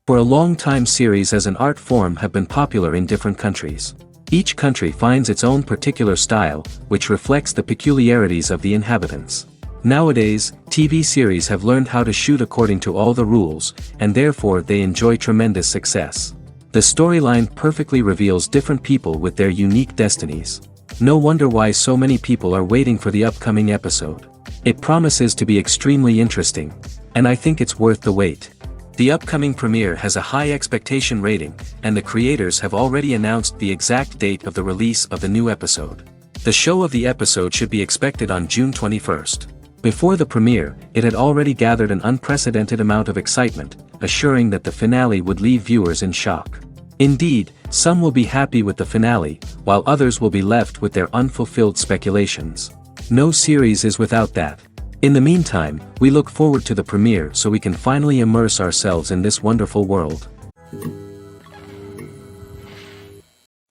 For a long time series as an art form have been popular in different countries. Each country finds its own particular style, which reflects the peculiarities of the inhabitants. Nowadays, TV series have learned how to shoot according to all the rules, and therefore they enjoy tremendous success. The storyline perfectly reveals different people with their unique destinies. No wonder why so many people are waiting for the upcoming episode. It promises to be extremely interesting, and I think it's worth the wait. The upcoming premiere has a high expectation rating, and the creators have already announced the exact date of the release of the new episode. The show of the episode should be expected on June 21st. Before the premiere, it had already gathered an unprecedented amount of excitement, assuring that the finale would leave viewers in shock. Indeed, some will be happy with the finale, while others will be left with their unfulfilled speculations. No series is without that. In the meantime, we look forward to the premiere so we can finally immerse ourselves in this wonderful world.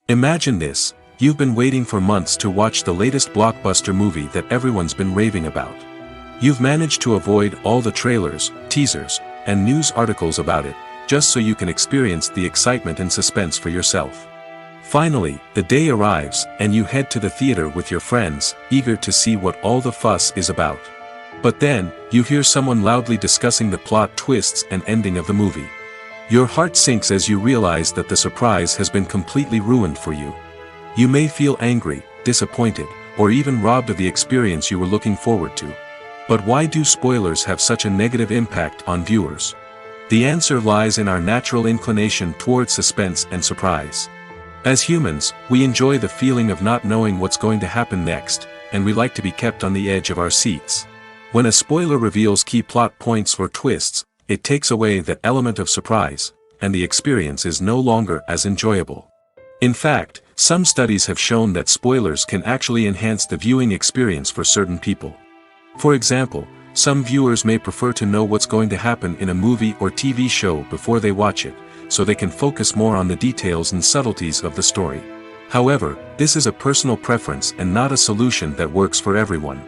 Imagine this, you've been waiting for months to watch the latest blockbuster movie that everyone's been raving about. You've managed to avoid all the trailers, teasers, and news articles about it, just so you can experience the excitement and suspense for yourself. Finally, the day arrives, and you head to the theater with your friends, eager to see what all the fuss is about. But then, you hear someone loudly discussing the plot twists and ending of the movie. Your heart sinks as you realize that the surprise has been completely ruined for you. You may feel angry, disappointed, or even robbed of the experience you were looking forward to. But why do spoilers have such a negative impact on viewers? The answer lies in our natural inclination towards suspense and surprise. As humans, we enjoy the feeling of not knowing what's going to happen next, and we like to be kept on the edge of our seats. When a spoiler reveals key plot points or twists, it takes away that element of surprise, and the experience is no longer as enjoyable. In fact, some studies have shown that spoilers can actually enhance the viewing experience for certain people. For example, some viewers may prefer to know what's going to happen in a movie or TV show before they watch it, so they can focus more on the details and subtleties of the story. However, this is a personal preference and not a solution that works for everyone.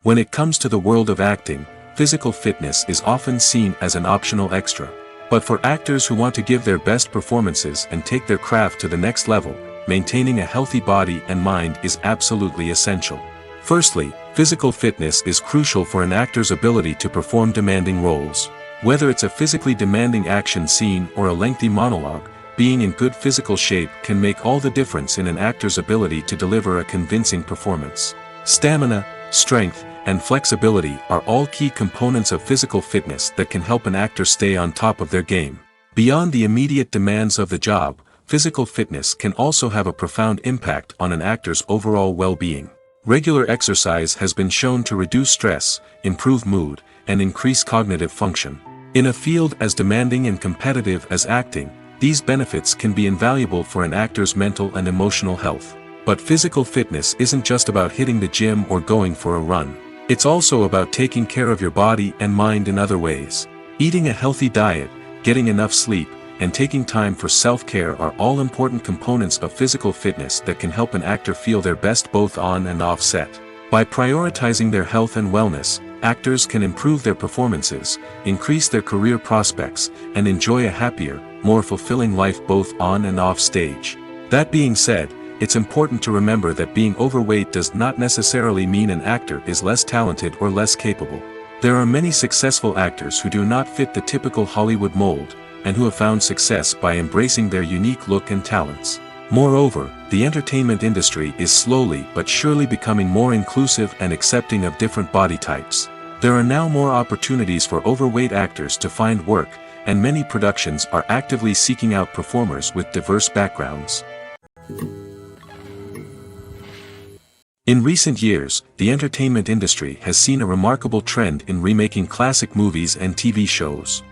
When it comes to the world of acting, physical fitness is often seen as an optional extra. But for actors who want to give their best performances and take their craft to the next level, maintaining a healthy body and mind is absolutely essential. Firstly, physical fitness is crucial for an actor's ability to perform demanding roles. Whether it's a physically demanding action scene or a lengthy monologue, being in good physical shape can make all the difference in an actor's ability to deliver a convincing performance. Stamina, strength, and flexibility are all key components of physical fitness that can help an actor stay on top of their game. Beyond the immediate demands of the job, physical fitness can also have a profound impact on an actor's overall well-being. Regular exercise has been shown to reduce stress, improve mood, and increase cognitive function. In a field as demanding and competitive as acting, these benefits can be invaluable for an actor's mental and emotional health. But physical fitness isn't just about hitting the gym or going for a run. It's also about taking care of your body and mind in other ways. Eating a healthy diet, getting enough sleep, and taking time for self-care are all important components of physical fitness that can help an actor feel their best both on and off set. By prioritizing their health and wellness, actors can improve their performances, increase their career prospects, and enjoy a happier, more fulfilling life both on and off stage. That being said, it's important to remember that being overweight does not necessarily mean an actor is less talented or less capable. There are many successful actors who do not fit the typical Hollywood mold, and who have found success by embracing their unique look and talents. Moreover, the entertainment industry is slowly but surely becoming more inclusive and accepting of different body types. There are now more opportunities for overweight actors to find work, and many productions are actively seeking out performers with diverse backgrounds. In recent years, the entertainment industry has seen a remarkable trend in remaking classic movies and TV shows.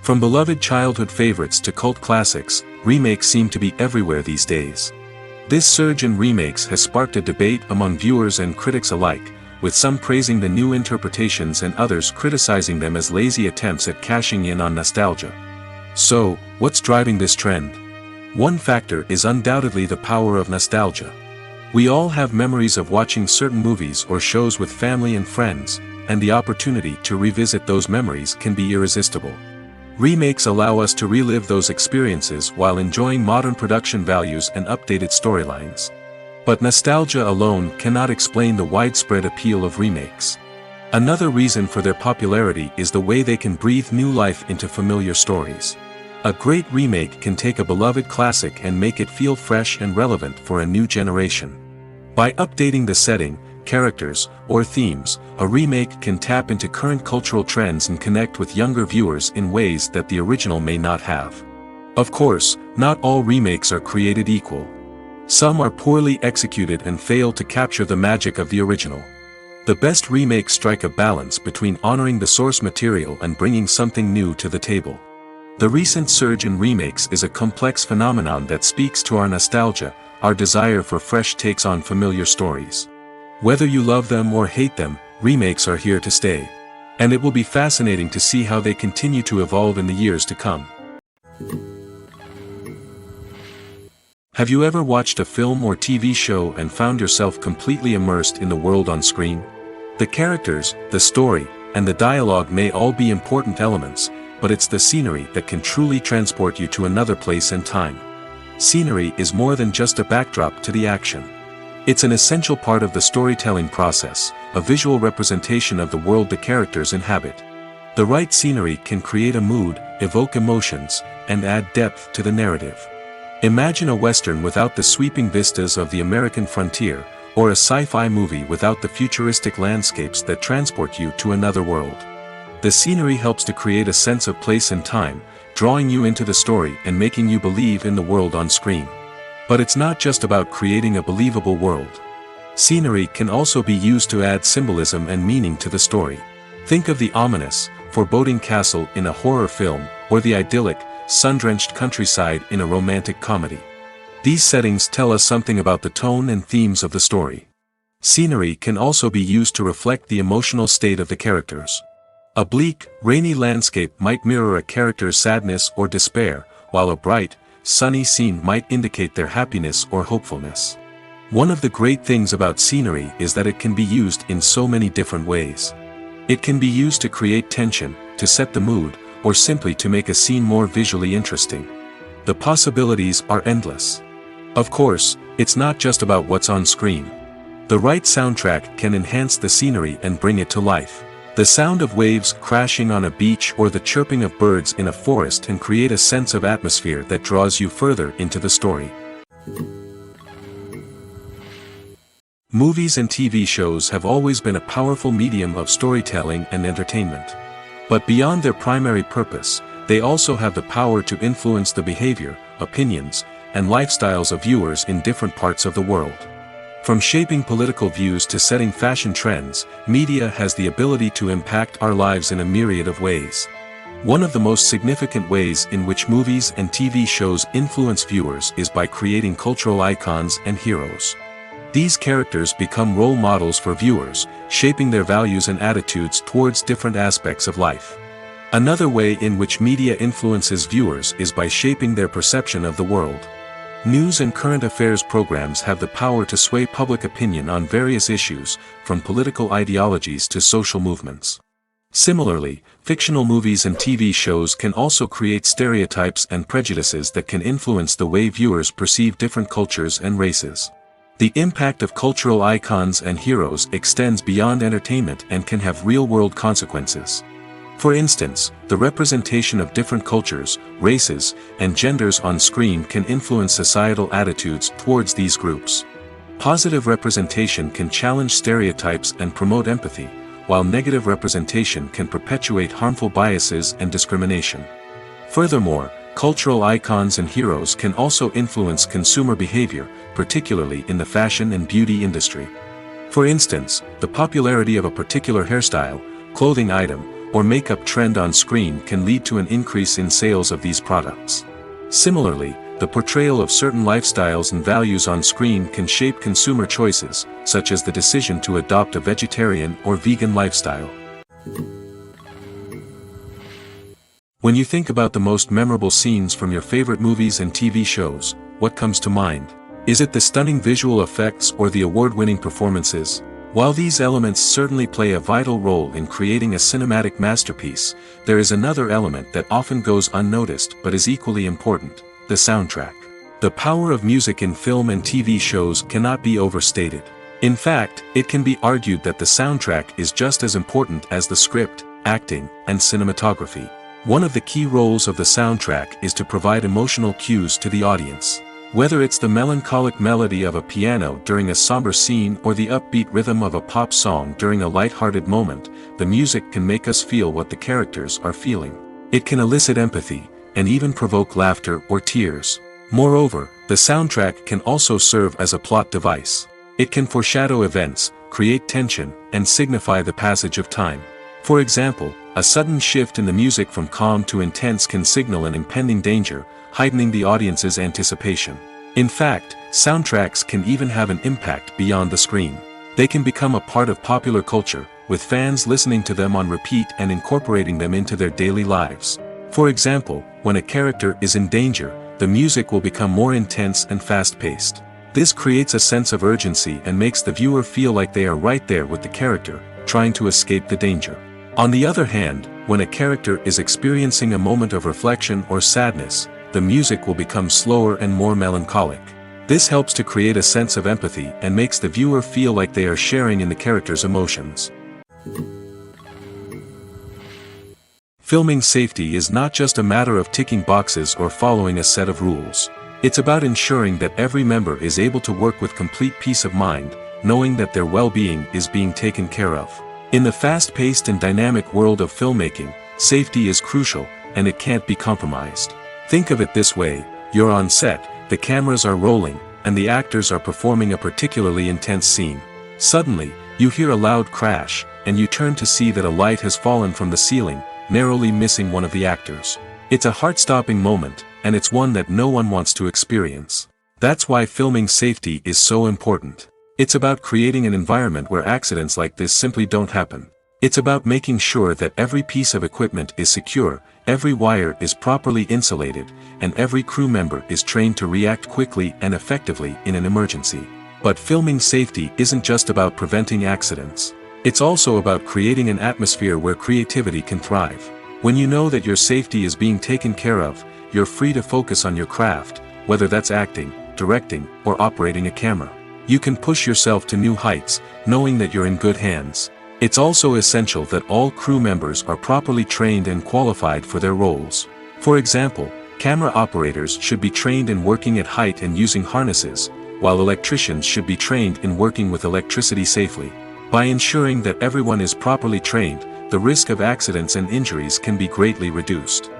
From beloved childhood favorites to cult classics, remakes seem to be everywhere these days. This surge in remakes has sparked a debate among viewers and critics alike, with some praising the new interpretations and others criticizing them as lazy attempts at cashing in on nostalgia. So, what's driving this trend? One factor is undoubtedly the power of nostalgia. We all have memories of watching certain movies or shows with family and friends, and the opportunity to revisit those memories can be irresistible. Remakes allow us to relive those experiences while enjoying modern production values and updated storylines. But nostalgia alone cannot explain the widespread appeal of remakes. Another reason for their popularity is the way they can breathe new life into familiar stories. A great remake can take a beloved classic and make it feel fresh and relevant for a new generation. By updating the setting, characters, or themes, a remake can tap into current cultural trends and connect with younger viewers in ways that the original may not have. Of course, not all remakes are created equal. Some are poorly executed and fail to capture the magic of the original. The best remakes strike a balance between honoring the source material and bringing something new to the table. The recent surge in remakes is a complex phenomenon that speaks to our nostalgia, our desire for fresh takes on familiar stories. Whether you love them or hate them, remakes are here to stay. And it will be fascinating to see how they continue to evolve in the years to come. Have you ever watched a film or TV show and found yourself completely immersed in the world on screen? The characters, the story, and the dialogue may all be important elements, but it's the scenery that can truly transport you to another place and time. Scenery is more than just a backdrop to the action. It's an essential part of the storytelling process, a visual representation of the world the characters inhabit. The right scenery can create a mood, evoke emotions, and add depth to the narrative. Imagine a Western without the sweeping vistas of the American frontier, or a sci-fi movie without the futuristic landscapes that transport you to another world. The scenery helps to create a sense of place and time, drawing you into the story and making you believe in the world on screen. But it's not just about creating a believable world. Scenery can also be used to add symbolism and meaning to the story. Think of the ominous, foreboding castle in a horror film, or the idyllic, sun-drenched countryside in a romantic comedy. These settings tell us something about the tone and themes of the story. Scenery can also be used to reflect the emotional state of the characters. A bleak, rainy landscape might mirror a character's sadness or despair, while a bright, sunny scene might indicate their happiness or hopefulness. One of the great things about scenery is that it can be used in so many different ways. It can be used to create tension, to set the mood, or simply to make a scene more visually interesting. The possibilities are endless. Of course, it's not just about what's on screen. The right soundtrack can enhance the scenery and bring it to life. The sound of waves crashing on a beach or the chirping of birds in a forest can create a sense of atmosphere that draws you further into the story. Movies and TV shows have always been a powerful medium of storytelling and entertainment. But beyond their primary purpose, they also have the power to influence the behavior, opinions, and lifestyles of viewers in different parts of the world. From shaping political views to setting fashion trends, media has the ability to impact our lives in a myriad of ways. One of the most significant ways in which movies and TV shows influence viewers is by creating cultural icons and heroes. These characters become role models for viewers, shaping their values and attitudes towards different aspects of life. Another way in which media influences viewers is by shaping their perception of the world. News and current affairs programs have the power to sway public opinion on various issues, from political ideologies to social movements. Similarly, fictional movies and TV shows can also create stereotypes and prejudices that can influence the way viewers perceive different cultures and races. The impact of cultural icons and heroes extends beyond entertainment and can have real-world consequences. For instance, the representation of different cultures, races, and genders on screen can influence societal attitudes towards these groups. Positive representation can challenge stereotypes and promote empathy, while negative representation can perpetuate harmful biases and discrimination. Furthermore, cultural icons and heroes can also influence consumer behavior, particularly in the fashion and beauty industry. For instance, the popularity of a particular hairstyle, clothing item, or makeup trend on screen can lead to an increase in sales of these products. Similarly, the portrayal of certain lifestyles and values on screen can shape consumer choices, such as the decision to adopt a vegetarian or vegan lifestyle. When you think about the most memorable scenes from your favorite movies and TV shows, what comes to mind? Is it the stunning visual effects or the award-winning performances? While these elements certainly play a vital role in creating a cinematic masterpiece, there is another element that often goes unnoticed but is equally important: the soundtrack. The power of music in film and TV shows cannot be overstated. In fact, it can be argued that the soundtrack is just as important as the script, acting, and cinematography. One of the key roles of the soundtrack is to provide emotional cues to the audience. Whether it's the melancholic melody of a piano during a somber scene or the upbeat rhythm of a pop song during a light-hearted moment, the music can make us feel what the characters are feeling. It can elicit empathy, and even provoke laughter or tears. Moreover, the soundtrack can also serve as a plot device. It can foreshadow events, create tension, and signify the passage of time. For example, a sudden shift in the music from calm to intense can signal an impending danger, heightening the audience's anticipation. In fact, soundtracks can even have an impact beyond the screen. They can become a part of popular culture, with fans listening to them on repeat and incorporating them into their daily lives. For example, when a character is in danger, the music will become more intense and fast-paced. This creates a sense of urgency and makes the viewer feel like they are right there with the character, trying to escape the danger. On the other hand, when a character is experiencing a moment of reflection or sadness, the music will become slower and more melancholic. This helps to create a sense of empathy and makes the viewer feel like they are sharing in the character's emotions. Filming safety is not just a matter of ticking boxes or following a set of rules. It's about ensuring that every member is able to work with complete peace of mind, knowing that their well-being is being taken care of. In the fast-paced and dynamic world of filmmaking, safety is crucial, and it can't be compromised. Think of it this way: you're on set, the cameras are rolling, and the actors are performing a particularly intense scene. Suddenly, you hear a loud crash, and you turn to see that a light has fallen from the ceiling, narrowly missing one of the actors. It's a heart-stopping moment, and it's one that no one wants to experience. That's why filming safety is so important. It's about creating an environment where accidents like this simply don't happen. It's about making sure that every piece of equipment is secure, every wire is properly insulated, and every crew member is trained to react quickly and effectively in an emergency. But filming safety isn't just about preventing accidents. It's also about creating an atmosphere where creativity can thrive. When you know that your safety is being taken care of, you're free to focus on your craft, whether that's acting, directing, or operating a camera. You can push yourself to new heights, knowing that you're in good hands. It's also essential that all crew members are properly trained and qualified for their roles. For example, camera operators should be trained in working at height and using harnesses, while electricians should be trained in working with electricity safely. By ensuring that everyone is properly trained, the risk of accidents and injuries can be greatly reduced.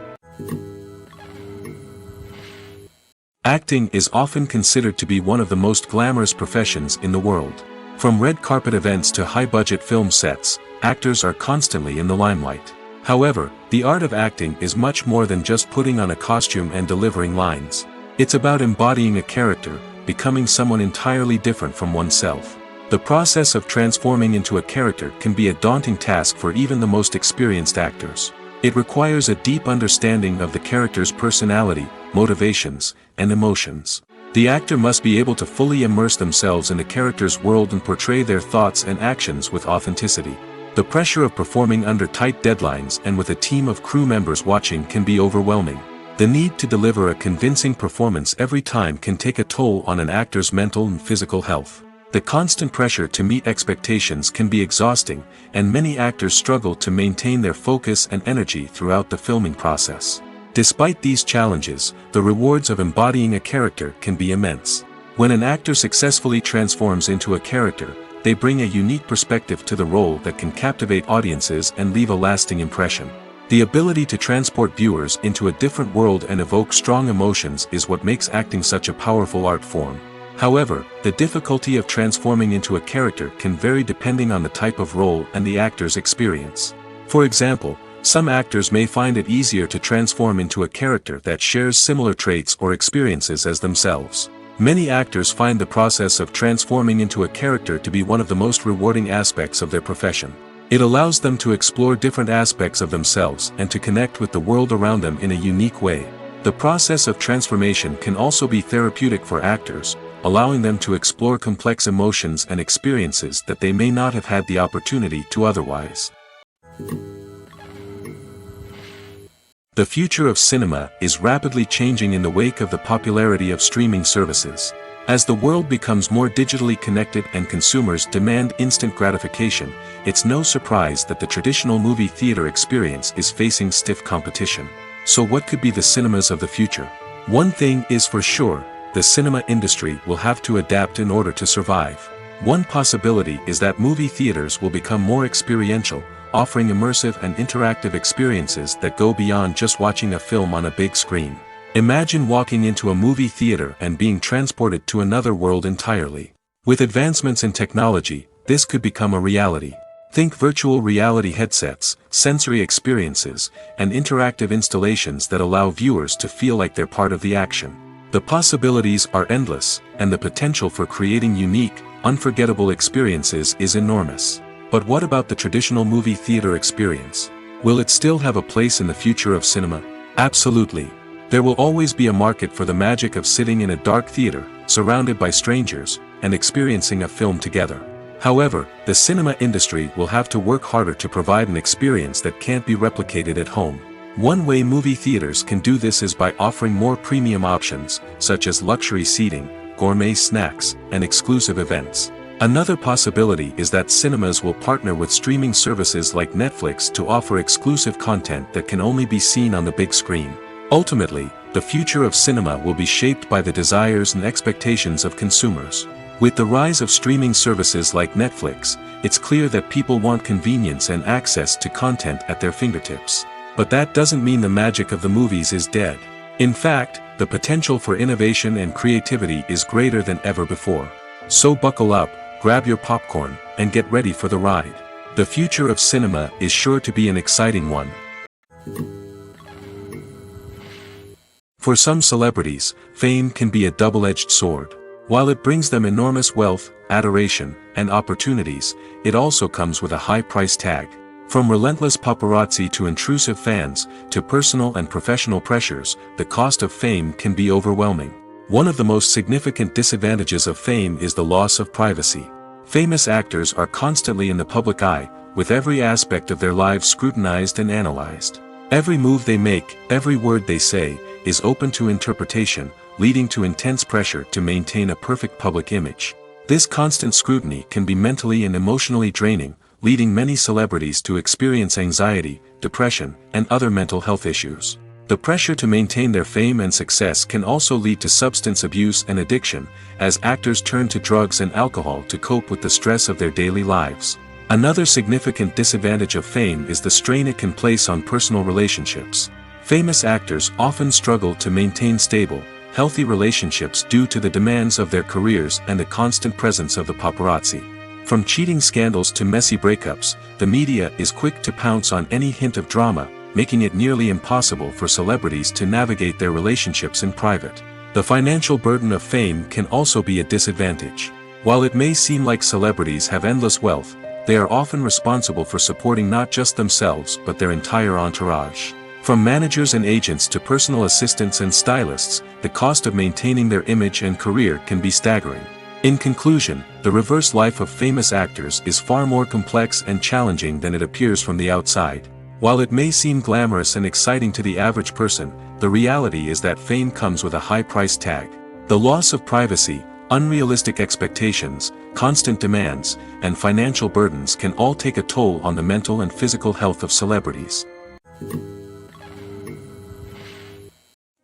Acting is often considered to be one of the most glamorous professions in the world. From red carpet events to high-budget film sets, actors are constantly in the limelight. However, the art of acting is much more than just putting on a costume and delivering lines. It's about embodying a character, becoming someone entirely different from oneself. The process of transforming into a character can be a daunting task for even the most experienced actors. It requires a deep understanding of the character's personality, motivations, and emotions. The actor must be able to fully immerse themselves in the character's world and portray their thoughts and actions with authenticity. The pressure of performing under tight deadlines and with a team of crew members watching can be overwhelming. The need to deliver a convincing performance every time can take a toll on an actor's mental and physical health. The constant pressure to meet expectations can be exhausting, and many actors struggle to maintain their focus and energy throughout the filming process. Despite these challenges, the rewards of embodying a character can be immense. When an actor successfully transforms into a character, they bring a unique perspective to the role that can captivate audiences and leave a lasting impression. The ability to transport viewers into a different world and evoke strong emotions is what makes acting such a powerful art form. However, the difficulty of transforming into a character can vary depending on the type of role and the actor's experience. For example, some actors may find it easier to transform into a character that shares similar traits or experiences as themselves. Many actors find the process of transforming into a character to be one of the most rewarding aspects of their profession. It allows them to explore different aspects of themselves and to connect with the world around them in a unique way. The process of transformation can also be therapeutic for actors, allowing them to explore complex emotions and experiences that they may not have had the opportunity to otherwise. The future of cinema is rapidly changing in the wake of the popularity of streaming services. As the world becomes more digitally connected and consumers demand instant gratification, it's no surprise that the traditional movie theater experience is facing stiff competition. So what could be the cinemas of the future? One thing is for sure, the cinema industry will have to adapt in order to survive. One possibility is that movie theaters will become more experiential, offering immersive and interactive experiences that go beyond just watching a film on a big screen. Imagine walking into a movie theater and being transported to another world entirely. With advancements in technology, this could become a reality. Think virtual reality headsets, sensory experiences, and interactive installations that allow viewers to feel like they're part of the action. The possibilities are endless, and the potential for creating unique, unforgettable experiences is enormous. But what about the traditional movie theater experience? Will it still have a place in the future of cinema? Absolutely. There will always be a market for the magic of sitting in a dark theater, surrounded by strangers, and experiencing a film together. However, the cinema industry will have to work harder to provide an experience that can't be replicated at home. One way movie theaters can do this is by offering more premium options, such as luxury seating, gourmet snacks, and exclusive events. Another possibility is that cinemas will partner with streaming services like Netflix to offer exclusive content that can only be seen on the big screen. Ultimately, the future of cinema will be shaped by the desires and expectations of consumers. With the rise of streaming services like Netflix, it's clear that people want convenience and access to content at their fingertips. But that doesn't mean the magic of the movies is dead. In fact, the potential for innovation and creativity is greater than ever before. So buckle up, grab your popcorn, and get ready for the ride. The future of cinema is sure to be an exciting one. For some celebrities, fame can be a double-edged sword. While it brings them enormous wealth, adoration, and opportunities, it also comes with a high price tag. From relentless paparazzi to intrusive fans, to personal and professional pressures, the cost of fame can be overwhelming. One of the most significant disadvantages of fame is the loss of privacy. Famous actors are constantly in the public eye, with every aspect of their lives scrutinized and analyzed. Every move they make, every word they say, is open to interpretation, leading to intense pressure to maintain a perfect public image. This constant scrutiny can be mentally and emotionally draining, leading many celebrities to experience anxiety, depression, and other mental health issues. The pressure to maintain their fame and success can also lead to substance abuse and addiction, as actors turn to drugs and alcohol to cope with the stress of their daily lives. Another significant disadvantage of fame is the strain it can place on personal relationships. Famous actors often struggle to maintain stable, healthy relationships due to the demands of their careers and the constant presence of the paparazzi. From cheating scandals to messy breakups, the media is quick to pounce on any hint of drama, making it nearly impossible for celebrities to navigate their relationships in private. The financial burden of fame can also be a disadvantage. While it may seem like celebrities have endless wealth, they are often responsible for supporting not just themselves but their entire entourage. From managers and agents to personal assistants and stylists, the cost of maintaining their image and career can be staggering. In conclusion, the reverse life of famous actors is far more complex and challenging than it appears from the outside. While it may seem glamorous and exciting to the average person, the reality is that fame comes with a high price tag. The loss of privacy, unrealistic expectations, constant demands, and financial burdens can all take a toll on the mental and physical health of celebrities.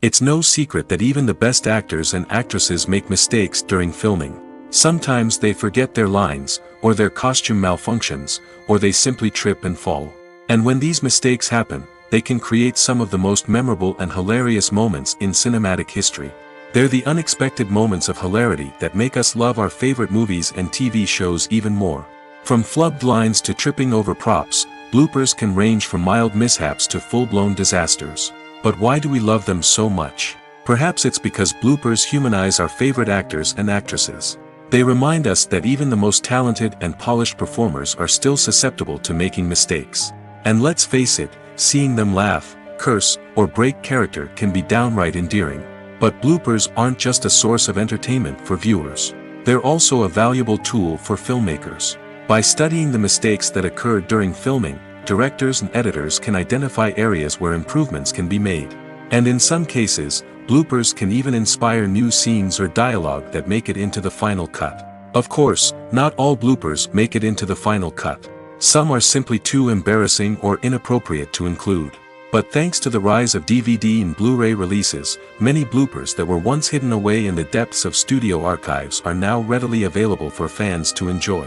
It's no secret that even the best actors and actresses make mistakes during filming. Sometimes they forget their lines, or their costume malfunctions, or they simply trip and fall. And when these mistakes happen, they can create some of the most memorable and hilarious moments in cinematic history. They're the unexpected moments of hilarity that make us love our favorite movies and TV shows even more. From flubbed lines to tripping over props, bloopers can range from mild mishaps to full-blown disasters. But why do we love them so much? Perhaps it's because bloopers humanize our favorite actors and actresses. They remind us that even the most talented and polished performers are still susceptible to making mistakes. And let's face it, seeing them laugh, curse, or break character can be downright endearing. But bloopers aren't just a source of entertainment for viewers. They're also a valuable tool for filmmakers. By studying the mistakes that occurred during filming, directors and editors can identify areas where improvements can be made. And in some cases, bloopers can even inspire new scenes or dialogue that make it into the final cut. Of course, not all bloopers make it into the final cut. Some are simply too embarrassing or inappropriate to include. But thanks to the rise of DVD and Blu-ray releases, many bloopers that were once hidden away in the depths of studio archives are now readily available for fans to enjoy.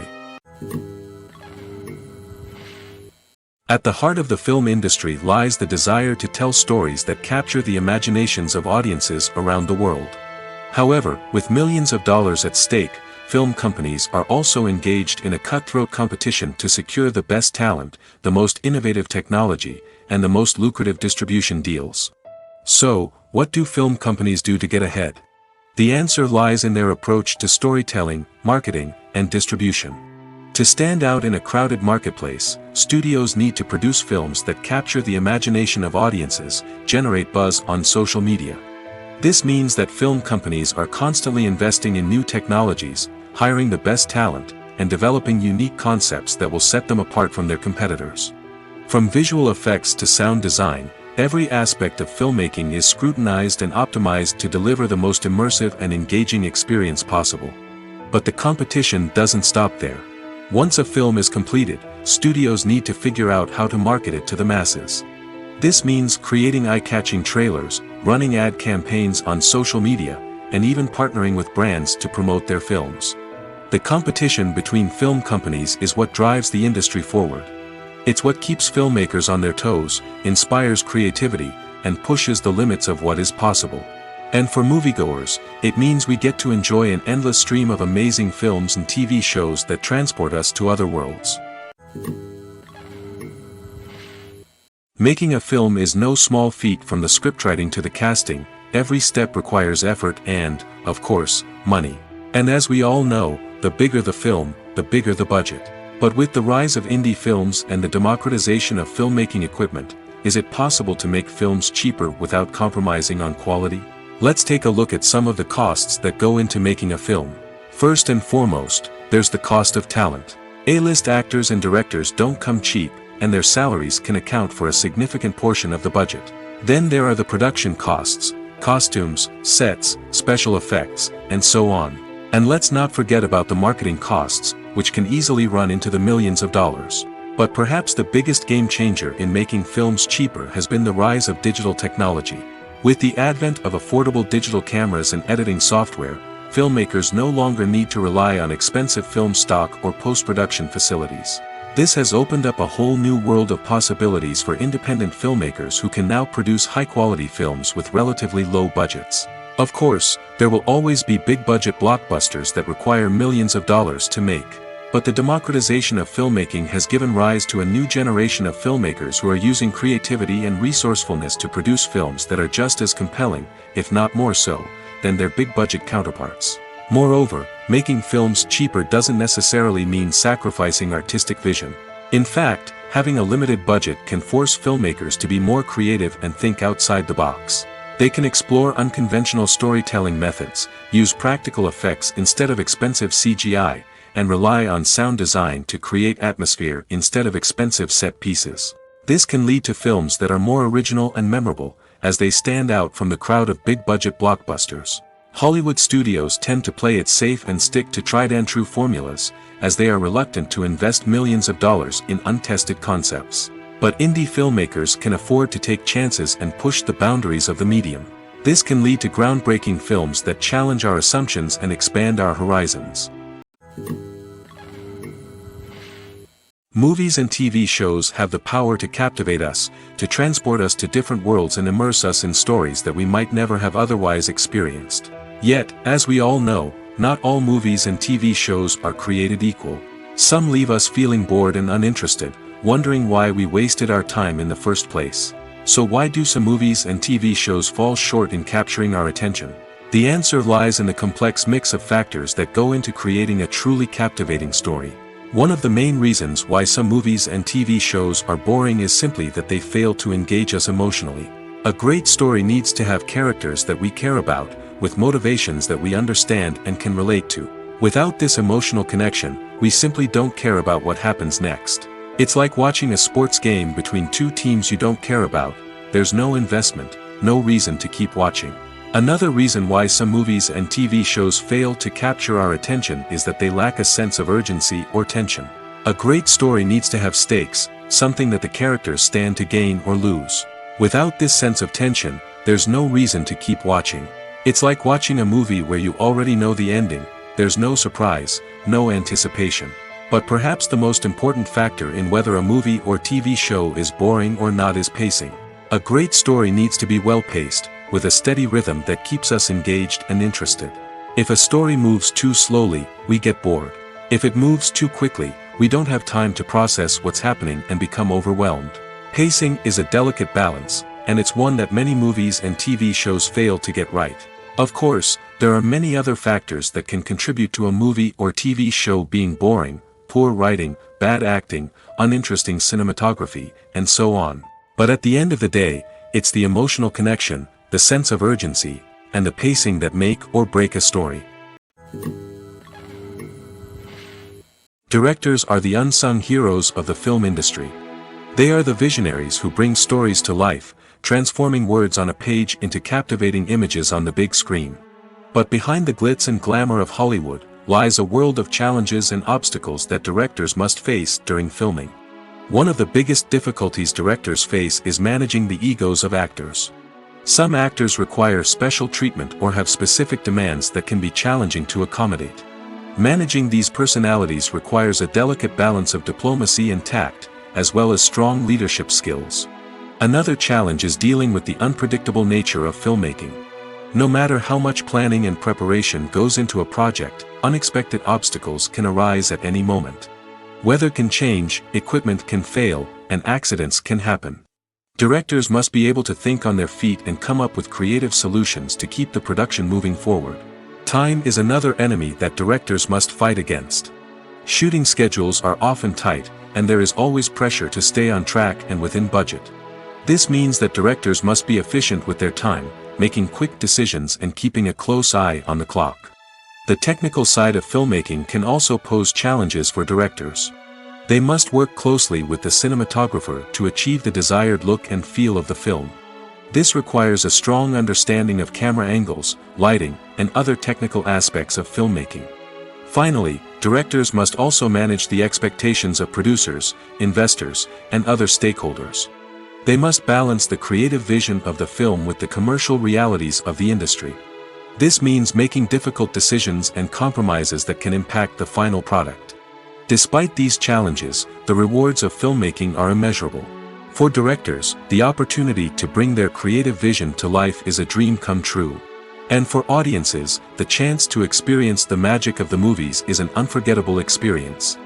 At the heart of the film industry lies the desire to tell stories that capture the imaginations of audiences around the world. However, with millions of dollars at stake, film companies are also engaged in a cutthroat competition to secure the best talent, the most innovative technology, and the most lucrative distribution deals. So, what do film companies do to get ahead? The answer lies in their approach to storytelling, marketing, and distribution. To stand out in a crowded marketplace, studios need to produce films that capture the imagination of audiences, generate buzz on social media. This means that film companies are constantly investing in new technologies, hiring the best talent, and developing unique concepts that will set them apart from their competitors. From visual effects to sound design, every aspect of filmmaking is scrutinized and optimized to deliver the most immersive and engaging experience possible. But the competition doesn't stop there. Once a film is completed, studios need to figure out how to market it to the masses. This means creating eye-catching trailers, running ad campaigns on social media, and even partnering with brands to promote their films. The competition between film companies is what drives the industry forward. It's what keeps filmmakers on their toes, inspires creativity, and pushes the limits of what is possible. And for moviegoers, it means we get to enjoy an endless stream of amazing films and TV shows that transport us to other worlds. Making a film is no small feat. From the scriptwriting to the casting, every step requires effort and, of course, money. And as we all know, the bigger the film, the bigger the budget. But with the rise of indie films and the democratization of filmmaking equipment, is it possible to make films cheaper without compromising on quality? Let's take a look at some of the costs that go into making a film. First and foremost, there's the cost of talent. A-list actors and directors don't come cheap, and their salaries can account for a significant portion of the budget. Then there are the production costs, costumes, sets, special effects, and so on. And let's not forget about the marketing costs, which can easily run into the millions of dollars. But perhaps the biggest game changer in making films cheaper has been the rise of digital technology. With the advent of affordable digital cameras and editing software, filmmakers no longer need to rely on expensive film stock or post-production facilities. This has opened up a whole new world of possibilities for independent filmmakers who can now produce high-quality films with relatively low budgets. Of course, there will always be big-budget blockbusters that require millions of dollars to make. But the democratization of filmmaking has given rise to a new generation of filmmakers who are using creativity and resourcefulness to produce films that are just as compelling, if not more so, than their big-budget counterparts. Moreover, making films cheaper doesn't necessarily mean sacrificing artistic vision. In fact, having a limited budget can force filmmakers to be more creative and think outside the box. They can explore unconventional storytelling methods, use practical effects instead of expensive CGI, and rely on sound design to create atmosphere instead of expensive set pieces. This can lead to films that are more original and memorable, as they stand out from the crowd of big-budget blockbusters. Hollywood studios tend to play it safe and stick to tried-and-true formulas, as they are reluctant to invest millions of dollars in untested concepts. But indie filmmakers can afford to take chances and push the boundaries of the medium. This can lead to groundbreaking films that challenge our assumptions and expand our horizons. Movies and TV shows have the power to captivate us, to transport us to different worlds and immerse us in stories that we might never have otherwise experienced. Yet, as we all know, not all movies and TV shows are created equal. Some leave us feeling bored and uninterested, wondering why we wasted our time in the first place. So why do some movies and TV shows fall short in capturing our attention? The answer lies in the complex mix of factors that go into creating a truly captivating story. One of the main reasons why some movies and TV shows are boring is simply that they fail to engage us emotionally. A great story needs to have characters that we care about, with motivations that we understand and can relate to. Without this emotional connection, we simply don't care about what happens next. It's like watching a sports game between two teams you don't care about. There's no investment, no reason to keep watching. Another reason why some movies and TV shows fail to capture our attention is that they lack a sense of urgency or tension. A great story needs to have stakes, something that the characters stand to gain or lose. Without this sense of tension, there's no reason to keep watching. It's like watching a movie where you already know the ending. There's no surprise, no anticipation. But perhaps the most important factor in whether a movie or TV show is boring or not is pacing. A great story needs to be well-paced, with a steady rhythm that keeps us engaged and interested. If a story moves too slowly, we get bored. If it moves too quickly, we don't have time to process what's happening and become overwhelmed. Pacing is a delicate balance, and it's one that many movies and TV shows fail to get right. Of course, there are many other factors that can contribute to a movie or TV show being boring: poor writing, bad acting, uninteresting cinematography, and so on. But at the end of the day, it's the emotional connection, the sense of urgency, and the pacing that make or break a story. Directors are the unsung heroes of the film industry. They are the visionaries who bring stories to life, transforming words on a page into captivating images on the big screen. But behind the glitz and glamour of Hollywood lies a world of challenges and obstacles that directors must face during filming. One of the biggest difficulties directors face is managing the egos of actors. Some actors require special treatment or have specific demands that can be challenging to accommodate. Managing these personalities requires a delicate balance of diplomacy and tact, as well as strong leadership skills. Another challenge is dealing with the unpredictable nature of filmmaking. No matter how much planning and preparation goes into a project, unexpected obstacles can arise at any moment. Weather can change, equipment can fail, and accidents can happen. Directors must be able to think on their feet and come up with creative solutions to keep the production moving forward. Time is another enemy that directors must fight against. Shooting schedules are often tight, and there is always pressure to stay on track and within budget. This means that directors must be efficient with their time, making quick decisions and keeping a close eye on the clock. The technical side of filmmaking can also pose challenges for directors. They must work closely with the cinematographer to achieve the desired look and feel of the film. This requires a strong understanding of camera angles, lighting, and other technical aspects of filmmaking. Finally, directors must also manage the expectations of producers, investors, and other stakeholders. They must balance the creative vision of the film with the commercial realities of the industry. This means making difficult decisions and compromises that can impact the final product. Despite these challenges, the rewards of filmmaking are immeasurable. For directors, the opportunity to bring their creative vision to life is a dream come true. And for audiences, the chance to experience the magic of the movies is an unforgettable experience.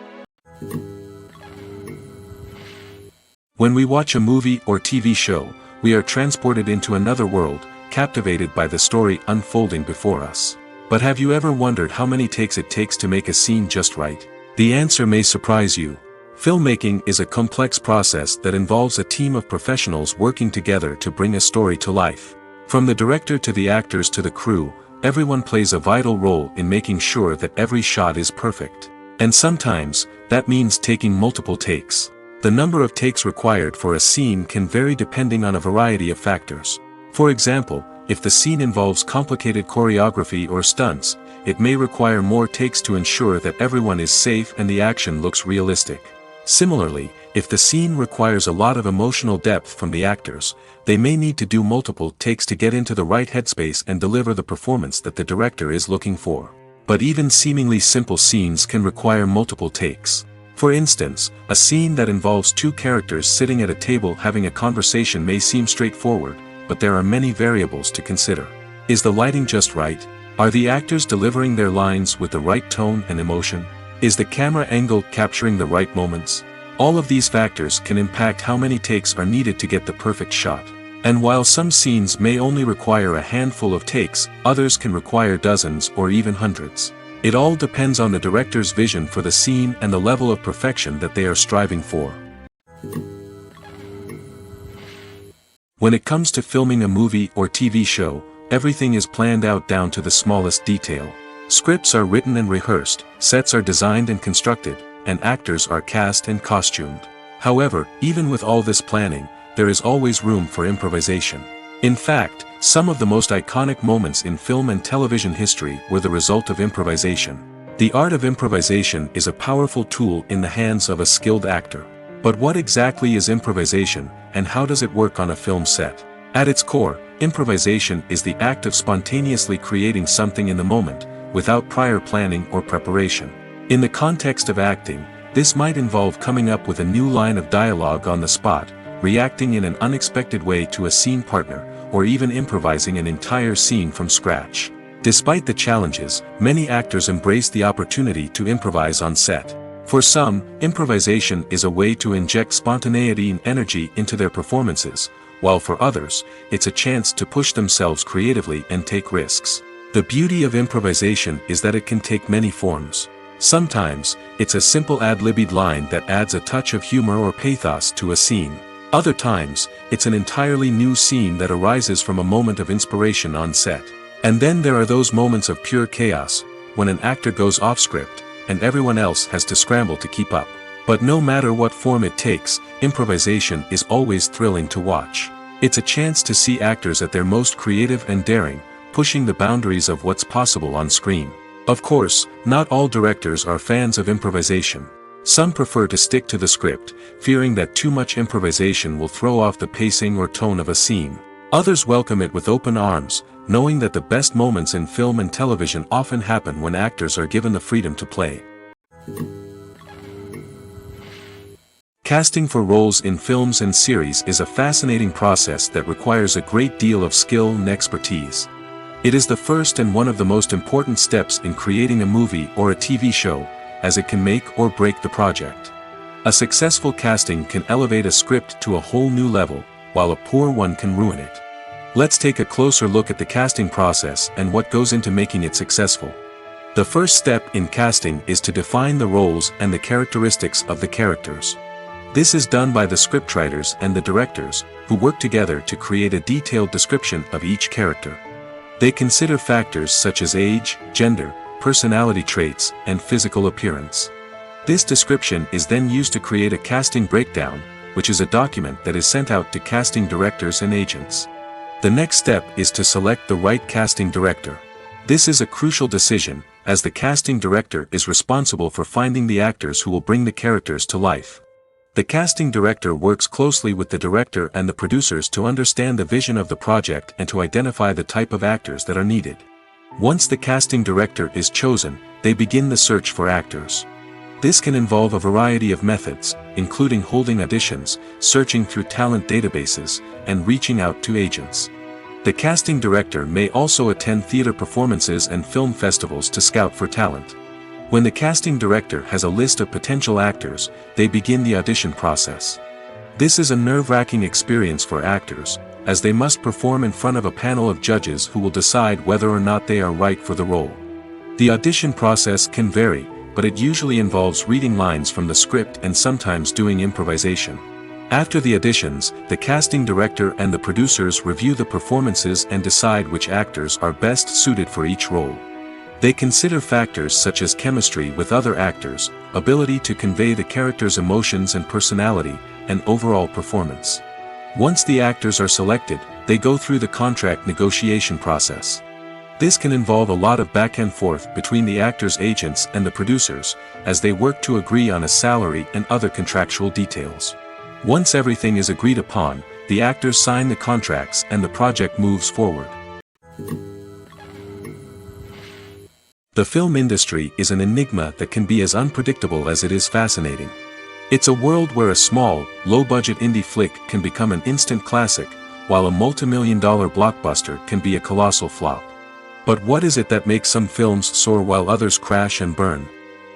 When we watch a movie or TV show, we are transported into another world, captivated by the story unfolding before us. But have you ever wondered how many takes it takes to make a scene just right? The answer may surprise you. Filmmaking is a complex process that involves a team of professionals working together to bring a story to life. From the director to the actors to the crew, everyone plays a vital role in making sure that every shot is perfect. And sometimes, that means taking multiple takes. The number of takes required for a scene can vary depending on a variety of factors. For example, if the scene involves complicated choreography or stunts, it may require more takes to ensure that everyone is safe and the action looks realistic. Similarly, if the scene requires a lot of emotional depth from the actors, they may need to do multiple takes to get into the right headspace and deliver the performance that the director is looking for. But even seemingly simple scenes can require multiple takes. For instance, a scene that involves two characters sitting at a table having a conversation may seem straightforward, but there are many variables to consider. Is the lighting just right? Are the actors delivering their lines with the right tone and emotion? Is the camera angle capturing the right moments? All of these factors can impact how many takes are needed to get the perfect shot. And while some scenes may only require a handful of takes, others can require dozens or even hundreds. It all depends on the director's vision for the scene and the level of perfection that they are striving for. When it comes to filming a movie or TV show, everything is planned out down to the smallest detail. Scripts are written and rehearsed, sets are designed and constructed, and actors are cast and costumed. However, even with all this planning, there is always room for improvisation. In fact, some of the most iconic moments in film and television history were the result of improvisation. The art of improvisation is a powerful tool in the hands of a skilled actor. But what exactly is improvisation, and how does it work on a film set? At its core, improvisation is the act of spontaneously creating something in the moment, without prior planning or preparation. In the context of acting, this might involve coming up with a new line of dialogue on the spot, reacting in an unexpected way to a scene partner, or even improvising an entire scene from scratch. Despite the challenges, many actors embrace the opportunity to improvise on set. For some, improvisation is a way to inject spontaneity and energy into their performances, while for others, it's a chance to push themselves creatively and take risks. The beauty of improvisation is that it can take many forms. Sometimes, it's a simple ad-libbed line that adds a touch of humor or pathos to a scene. Other times, it's an entirely new scene that arises from a moment of inspiration on set. And then there are those moments of pure chaos, when an actor goes off script, and everyone else has to scramble to keep up. But no matter what form it takes, improvisation is always thrilling to watch. It's a chance to see actors at their most creative and daring, pushing the boundaries of what's possible on screen. Of course, not all directors are fans of improvisation. Some prefer to stick to the script, fearing that too much improvisation will throw off the pacing or tone of a scene. Others welcome it with open arms, knowing that the best moments in film and television often happen when actors are given the freedom to play. Casting for roles in films and series is a fascinating process that requires a great deal of skill and expertise. It is the first and one of the most important steps in creating a movie or a TV show, as it can make or break the project. A successful casting can elevate a script to a whole new level, while a poor one can ruin it. Let's take a closer look at the casting process and what goes into making it successful. The first step in casting is to define the roles and the characteristics of the characters. This is done by the scriptwriters and the directors, who work together to create a detailed description of each character. They consider factors such as age, gender, personality traits, and physical appearance. This description is then used to create a casting breakdown, which is a document that is sent out to casting directors and agents. The next step is to select the right casting director. This is a crucial decision, as the casting director is responsible for finding the actors who will bring the characters to life. The casting director works closely with the director and the producers to understand the vision of the project and to identify the type of actors that are needed. Once the casting director is chosen, they begin the search for actors. This can involve a variety of methods, including holding auditions, searching through talent databases, and reaching out to agents. The casting director may also attend theater performances and film festivals to scout for talent. When the casting director has a list of potential actors, they begin the audition process. This is a nerve-wracking experience for actors, as they must perform in front of a panel of judges who will decide whether or not they are right for the role. The audition process can vary, but it usually involves reading lines from the script and sometimes doing improvisation. After the auditions, the casting director and the producers review the performances and decide which actors are best suited for each role. They consider factors such as chemistry with other actors, ability to convey the character's emotions and personality, and overall performance. Once the actors are selected, they go through the contract negotiation process. This can involve a lot of back and forth between the actors' agents and the producers, as they work to agree on a salary and other contractual details. Once everything is agreed upon, the actors sign the contracts and the project moves forward. The film industry is an enigma that can be as unpredictable as it is fascinating. It's a world where a small, low-budget indie flick can become an instant classic, while a multi-million-dollar blockbuster can be a colossal flop. But what is it that makes some films soar while others crash and burn?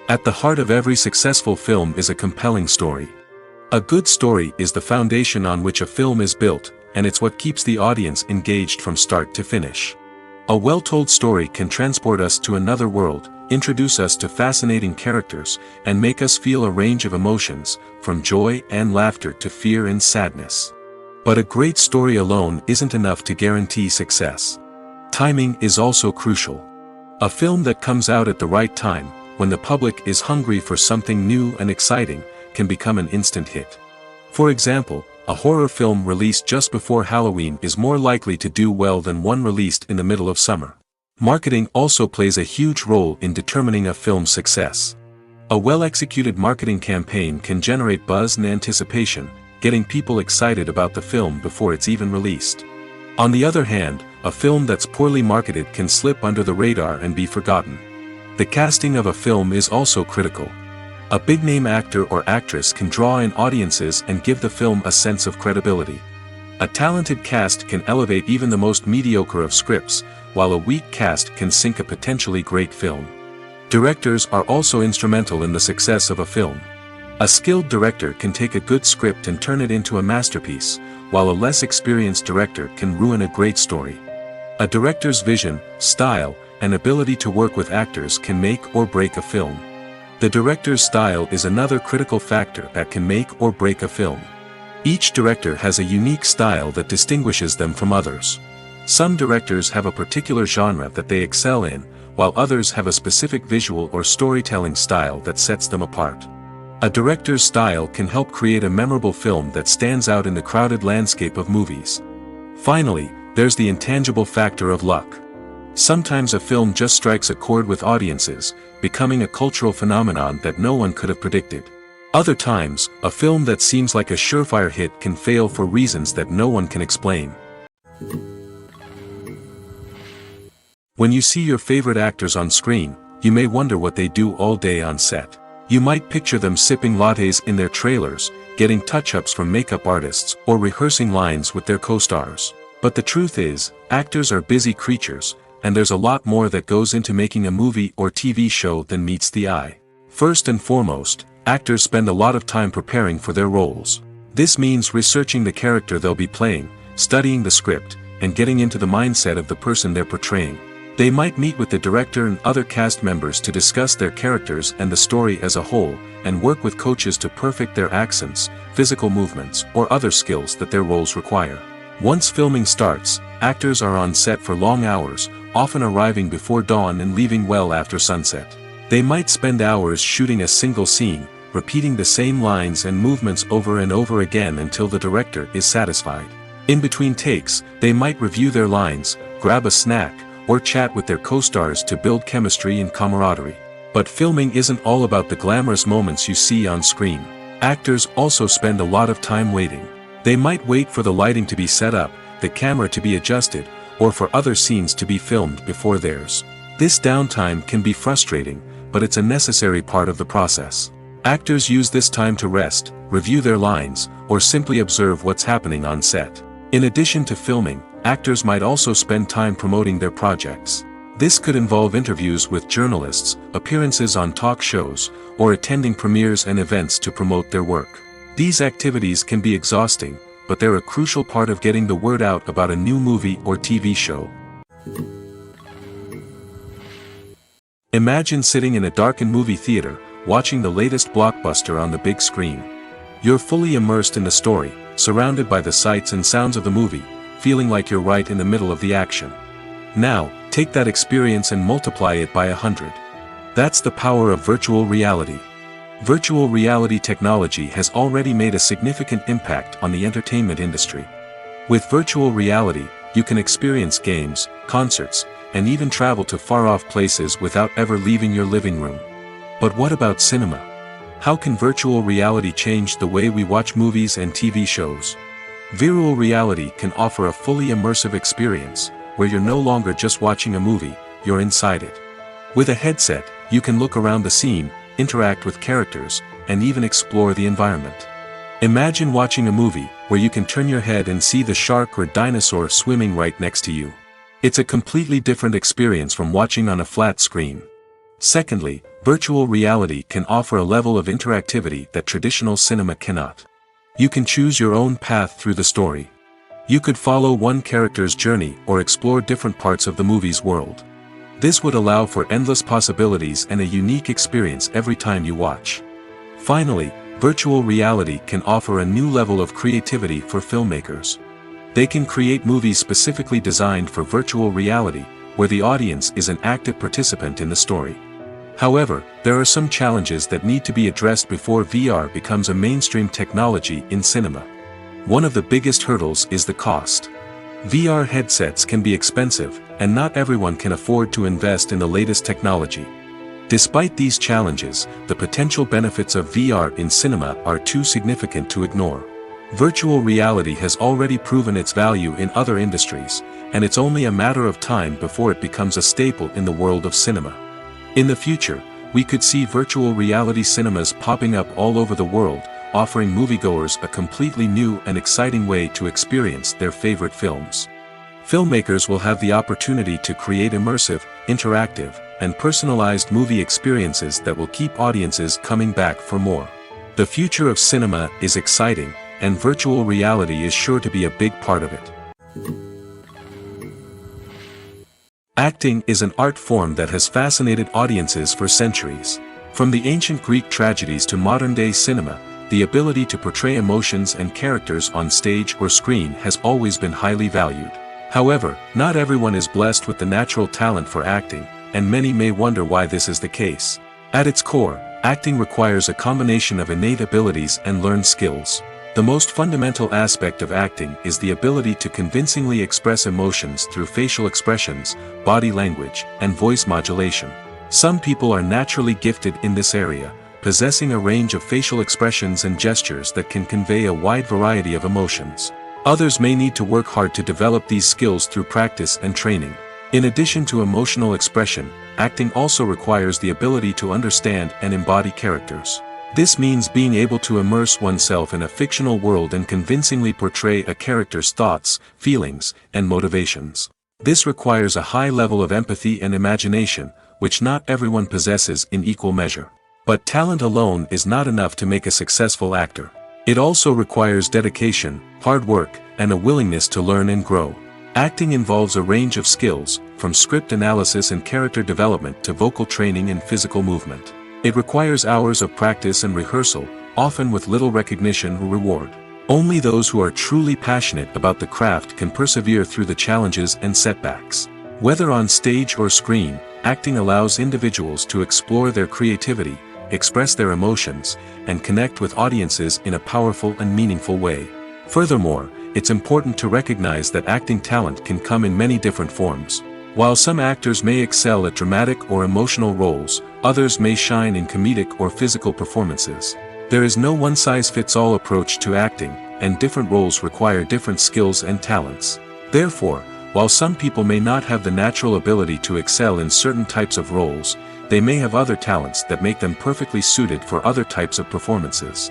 At the heart of every successful film is a compelling story. A good story is the foundation on which a film is built, and it's what keeps the audience engaged from start to finish. A well-told story can transport us to another world, introduce us to fascinating characters, and make us feel a range of emotions, from joy and laughter to fear and sadness. But a great story alone isn't enough to guarantee success. Timing is also crucial. A film that comes out at the right time, when the public is hungry for something new and exciting, can become an instant hit. For example, a horror film released just before Halloween is more likely to do well than one released in the middle of summer. Marketing also plays a huge role in determining a film's success. A well-executed marketing campaign can generate buzz and anticipation, getting people excited about the film before it's even released. On the other hand, a film that's poorly marketed can slip under the radar and be forgotten. The casting of a film is also critical. A big-name actor or actress can draw in audiences and give the film a sense of credibility. A talented cast can elevate even the most mediocre of scripts, while a weak cast can sink a potentially great film. Directors are also instrumental in the success of a film. A skilled director can take a good script and turn it into a masterpiece, while a less experienced director can ruin a great story. A director's vision, style, and ability to work with actors can make or break a film. The director's style is another critical factor that can make or break a film. Each director has a unique style that distinguishes them from others. Some directors have a particular genre that they excel in, while others have a specific visual or storytelling style that sets them apart. A director's style can help create a memorable film that stands out in the crowded landscape of movies. Finally, there's the intangible factor of luck. Sometimes a film just strikes a chord with audiences, becoming a cultural phenomenon that no one could have predicted. Other times, a film that seems like a surefire hit can fail for reasons that no one can explain. When you see your favorite actors on screen, you may wonder what they do all day on set. You might picture them sipping lattes in their trailers, getting touch-ups from makeup artists, or rehearsing lines with their co-stars. But the truth is, actors are busy creatures, and there's a lot more that goes into making a movie or TV show than meets the eye. First and foremost, actors spend a lot of time preparing for their roles. This means researching the character they'll be playing, studying the script, and getting into the mindset of the person they're portraying. They might meet with the director and other cast members to discuss their characters and the story as a whole, and work with coaches to perfect their accents, physical movements, or other skills that their roles require. Once filming starts, actors are on set for long hours, often arriving before dawn and leaving well after sunset. They might spend hours shooting a single scene, repeating the same lines and movements over and over again until the director is satisfied. In between takes, they might review their lines, grab a snack, or chat with their co-stars to build chemistry and camaraderie. But filming isn't all about the glamorous moments you see on screen. Actors also spend a lot of time waiting. They might wait for the lighting to be set up, the camera to be adjusted, or for other scenes to be filmed before theirs. This downtime can be frustrating, but it's a necessary part of the process. Actors use this time to rest, review their lines, or simply observe what's happening on set. In addition to filming, actors might also spend time promoting their projects. This could involve interviews with journalists, appearances on talk shows, or attending premieres and events to promote their work. These activities can be exhausting, but they're a crucial part of getting the word out about a new movie or TV show. Imagine sitting in a darkened movie theater, watching the latest blockbuster on the big screen. You're fully immersed in the story, surrounded by the sights and sounds of the movie, feeling like you're right in the middle of the action. Now, take that experience and multiply it by 100. That's the power of virtual reality. Virtual reality technology has already made a significant impact on the entertainment industry. With virtual reality, you can experience games, concerts, and even travel to far-off places without ever leaving your living room. But what about cinema? How can virtual reality change the way we watch movies and TV shows? Virtual reality can offer a fully immersive experience, where you're no longer just watching a movie, you're inside it. With a headset, you can look around the scene, interact with characters, and even explore the environment. Imagine watching a movie, where you can turn your head and see the shark or dinosaur swimming right next to you. It's a completely different experience from watching on a flat screen. Secondly, virtual reality can offer a level of interactivity that traditional cinema cannot. You can choose your own path through the story. You could follow one character's journey or explore different parts of the movie's world. This would allow for endless possibilities and a unique experience every time you watch. Finally, virtual reality can offer a new level of creativity for filmmakers. They can create movies specifically designed for virtual reality, where the audience is an active participant in the story. However, there are some challenges that need to be addressed before VR becomes a mainstream technology in cinema. One of the biggest hurdles is the cost. VR headsets can be expensive, and not everyone can afford to invest in the latest technology. Despite these challenges, the potential benefits of VR in cinema are too significant to ignore. Virtual reality has already proven its value in other industries, and it's only a matter of time before it becomes a staple in the world of cinema. In the future, we could see virtual reality cinemas popping up all over the world, offering moviegoers a completely new and exciting way to experience their favorite films. Filmmakers will have the opportunity to create immersive, interactive, and personalized movie experiences that will keep audiences coming back for more. The future of cinema is exciting, and virtual reality is sure to be a big part of it. Acting is an art form that has fascinated audiences for centuries. From the ancient Greek tragedies to modern-day cinema, the ability to portray emotions and characters on stage or screen has always been highly valued. However, not everyone is blessed with the natural talent for acting, and many may wonder why this is the case. At its core, acting requires a combination of innate abilities and learned skills. The most fundamental aspect of acting is the ability to convincingly express emotions through facial expressions, body language, and voice modulation. Some people are naturally gifted in this area, possessing a range of facial expressions and gestures that can convey a wide variety of emotions. Others may need to work hard to develop these skills through practice and training. In addition to emotional expression, acting also requires the ability to understand and embody characters. This means being able to immerse oneself in a fictional world and convincingly portray a character's thoughts, feelings, and motivations. This requires a high level of empathy and imagination, which not everyone possesses in equal measure. But talent alone is not enough to make a successful actor. It also requires dedication, hard work, and a willingness to learn and grow. Acting involves a range of skills, from script analysis and character development to vocal training and physical movement. It requires hours of practice and rehearsal, often with little recognition or reward. Only those who are truly passionate about the craft can persevere through the challenges and setbacks. Whether on stage or screen, acting allows individuals to explore their creativity, express their emotions, and connect with audiences in a powerful and meaningful way. Furthermore, it's important to recognize that acting talent can come in many different forms. While some actors may excel at dramatic or emotional roles, others may shine in comedic or physical performances. There is no one-size-fits-all approach to acting, and different roles require different skills and talents. Therefore, while some people may not have the natural ability to excel in certain types of roles, they may have other talents that make them perfectly suited for other types of performances.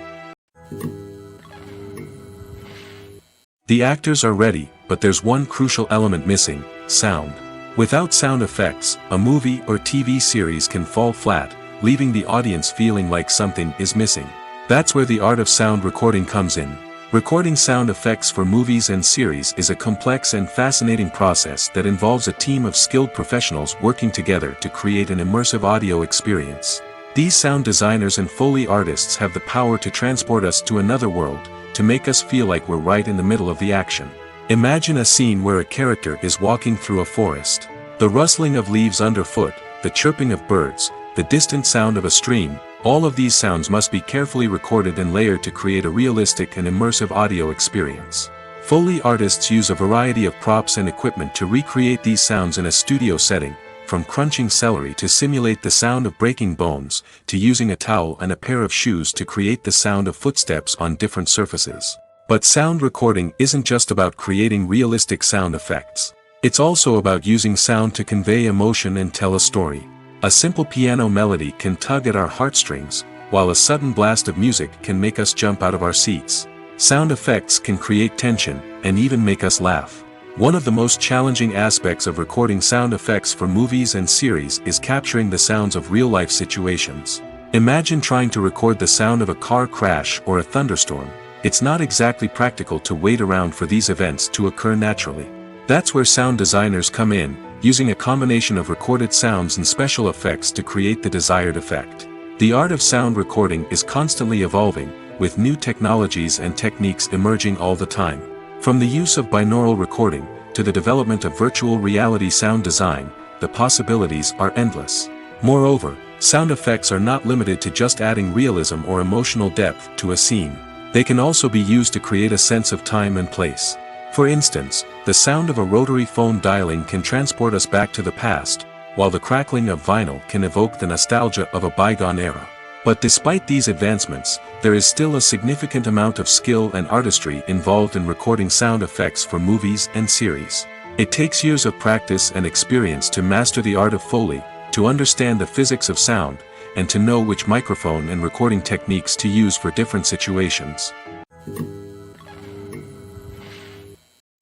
The actors are ready, but there's one crucial element missing: sound. Without sound effects, a movie or TV series can fall flat, leaving the audience feeling like something is missing. That's where the art of sound recording comes in. Recording sound effects for movies and series is a complex and fascinating process that involves a team of skilled professionals working together to create an immersive audio experience. These sound designers and Foley artists have the power to transport us to another world, to make us feel like we're right in the middle of the action. Imagine a scene where a character is walking through a forest. The rustling of leaves underfoot, the chirping of birds, the distant sound of a stream, All of these sounds must be carefully recorded and layered to create a realistic and immersive audio experience. Foley artists use a variety of props and equipment to recreate these sounds in a studio setting, from crunching celery to simulate the sound of breaking bones, to using a towel and a pair of shoes to create the sound of footsteps on different surfaces. But sound recording isn't just about creating realistic sound effects. It's also about using sound to convey emotion and tell a story. A simple piano melody can tug at our heartstrings, while a sudden blast of music can make us jump out of our seats. Sound effects can create tension, and even make us laugh. One of the most challenging aspects of recording sound effects for movies and series is capturing the sounds of real-life situations. Imagine trying to record the sound of a car crash or a thunderstorm. It's not exactly practical to wait around for these events to occur naturally. That's where sound designers come in, using a combination of recorded sounds and special effects to create the desired effect. The art of sound recording is constantly evolving, with new technologies and techniques emerging all the time. From the use of binaural recording, to the development of virtual reality sound design, the possibilities are endless. Moreover, sound effects are not limited to just adding realism or emotional depth to a scene. They can also be used to create a sense of time and place. For instance, the sound of a rotary phone dialing can transport us back to the past, while the crackling of vinyl can evoke the nostalgia of a bygone era. But despite these advancements, there is still a significant amount of skill and artistry involved in recording sound effects for movies and series. It takes years of practice and experience to master the art of Foley, to understand the physics of sound, and to know which microphone and recording techniques to use for different situations.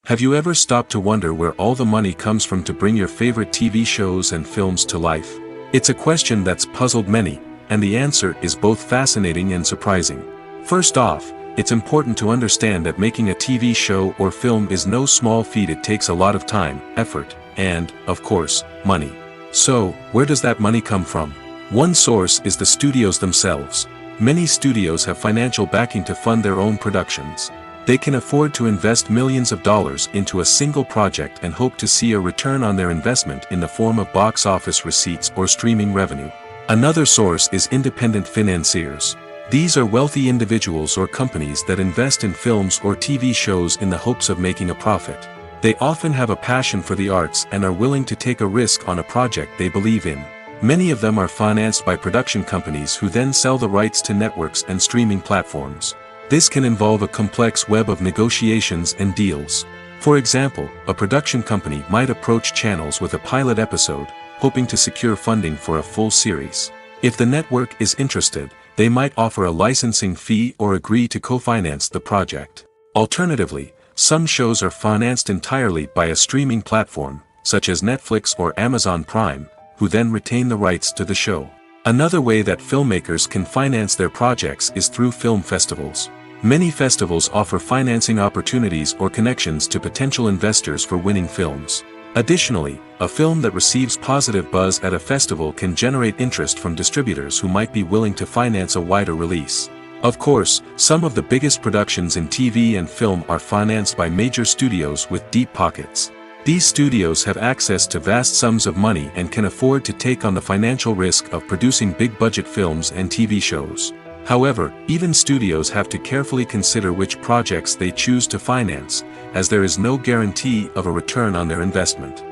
Have you ever stopped to wonder where all the money comes from to bring your favorite TV shows and films to life? It's a question that's puzzled many, and the answer is both fascinating and surprising. First off, it's important to understand that making a TV show or film is no small feat. It takes a lot of time, effort, and, of course, money. So, where does that money come from? One source is the studios themselves. Many studios have financial backing to fund their own productions. They can afford to invest millions of dollars into a single project and hope to see a return on their investment in the form of box office receipts or streaming revenue. Another source is independent financiers. These are wealthy individuals or companies that invest in films or TV shows in the hopes of making a profit. They often have a passion for the arts and are willing to take a risk on a project they believe in. Many of them are financed by production companies who then sell the rights to networks and streaming platforms. This can involve a complex web of negotiations and deals. For example, a production company might approach channels with a pilot episode, hoping to secure funding for a full series. If the network is interested, they might offer a licensing fee or agree to co-finance the project. Alternatively, some shows are financed entirely by a streaming platform, such as Netflix or Amazon Prime, who then retain the rights to the show. Another way that filmmakers can finance their projects is through film festivals. Many festivals offer financing opportunities or connections to potential investors for winning films. Additionally, a film that receives positive buzz at a festival can generate interest from distributors who might be willing to finance a wider release. Of course, some of the biggest productions in TV and film are financed by major studios with deep pockets. These studios have access to vast sums of money and can afford to take on the financial risk of producing big-budget films and TV shows. However, even studios have to carefully consider which projects they choose to finance, as there is no guarantee of a return on their investment.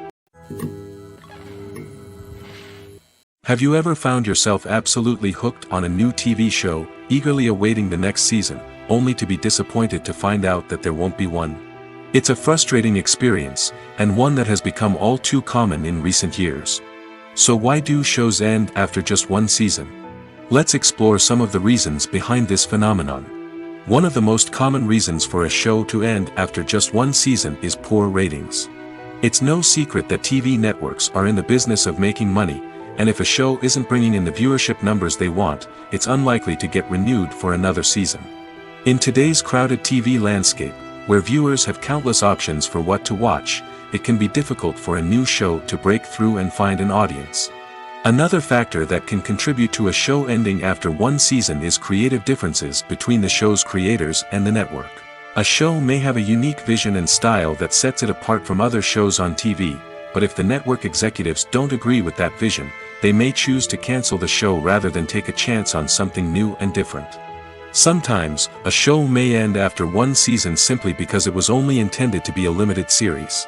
Have you ever found yourself absolutely hooked on a new TV show, eagerly awaiting the next season, only to be disappointed to find out that there won't be one? It's a frustrating experience, and one that has become all too common in recent years. So why do shows end after just one season? Let's explore some of the reasons behind this phenomenon. One of the most common reasons for a show to end after just one season is poor ratings. It's no secret that TV networks are in the business of making money, and if a show isn't bringing in the viewership numbers they want, it's unlikely to get renewed for another season. In today's crowded TV landscape, where viewers have countless options for what to watch, it can be difficult for a new show to break through and find an audience. Another factor that can contribute to a show ending after one season is creative differences between the show's creators and the network. A show may have a unique vision and style that sets it apart from other shows on TV, but if the network executives don't agree with that vision, they may choose to cancel the show rather than take a chance on something new and different. Sometimes, a show may end after one season simply because it was only intended to be a limited series.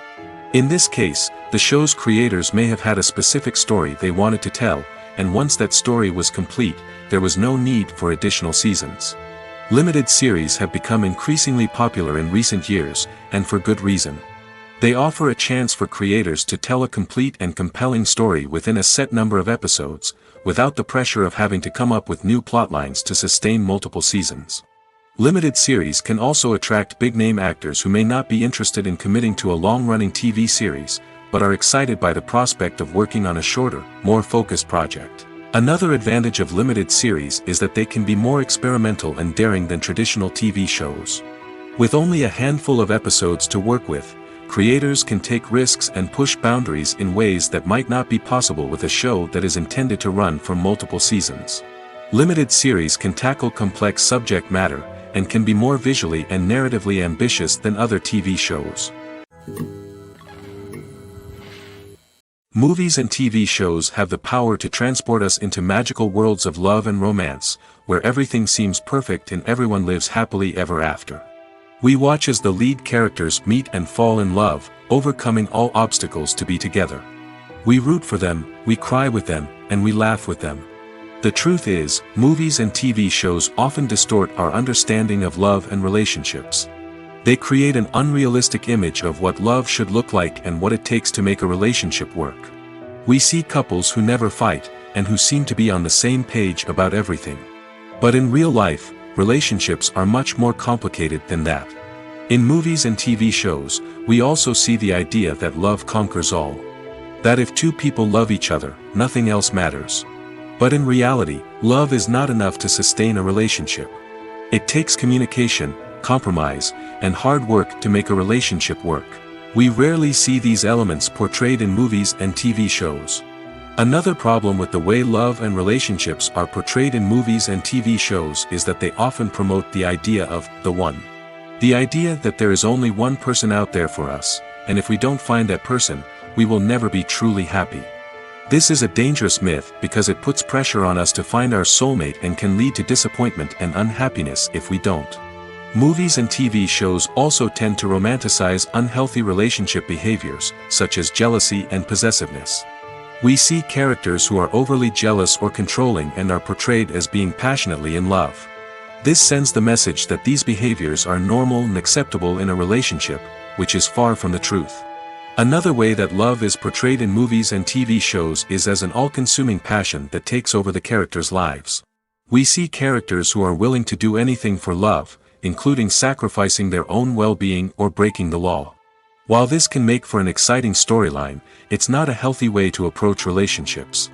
In this case, the show's creators may have had a specific story they wanted to tell, and once that story was complete, there was no need for additional seasons. Limited series have become increasingly popular in recent years, and for good reason. They offer a chance for creators to tell a complete and compelling story within a set number of episodes, without the pressure of having to come up with new plotlines to sustain multiple seasons. Limited series can also attract big-name actors who may not be interested in committing to a long-running TV series, but are excited by the prospect of working on a shorter, more focused project. Another advantage of limited series is that they can be more experimental and daring than traditional TV shows. With only a handful of episodes to work with, creators can take risks and push boundaries in ways that might not be possible with a show that is intended to run for multiple seasons. Limited series can tackle complex subject matter, and can be more visually and narratively ambitious than other TV shows. Movies and TV shows have the power to transport us into magical worlds of love and romance, where everything seems perfect and everyone lives happily ever after. We watch as the lead characters meet and fall in love, overcoming all obstacles to be together. We root for them, we cry with them, and we laugh with them. The truth is, movies and TV shows often distort our understanding of love and relationships. They create an unrealistic image of what love should look like and what it takes to make a relationship work. We see couples who never fight, and who seem to be on the same page about everything. But in real life, relationships are much more complicated than that. In movies and TV shows, we also see the idea that love conquers all. That if two people love each other, nothing else matters. But in reality, love is not enough to sustain a relationship. It takes communication, compromise, and hard work to make a relationship work. We rarely see these elements portrayed in movies and TV shows. Another problem with the way love and relationships are portrayed in movies and TV shows is that they often promote the idea of the one. The idea that there is only one person out there for us, and if we don't find that person, we will never be truly happy. This is a dangerous myth because it puts pressure on us to find our soulmate and can lead to disappointment and unhappiness if we don't. Movies and TV shows also tend to romanticize unhealthy relationship behaviors, such as jealousy and possessiveness. We see characters who are overly jealous or controlling and are portrayed as being passionately in love. This sends the message that these behaviors are normal and acceptable in a relationship, which is far from the truth. Another way that love is portrayed in movies and TV shows is as an all-consuming passion that takes over the characters' lives. We see characters who are willing to do anything for love, including sacrificing their own well-being or breaking the law. While this can make for an exciting storyline, it's not a healthy way to approach relationships.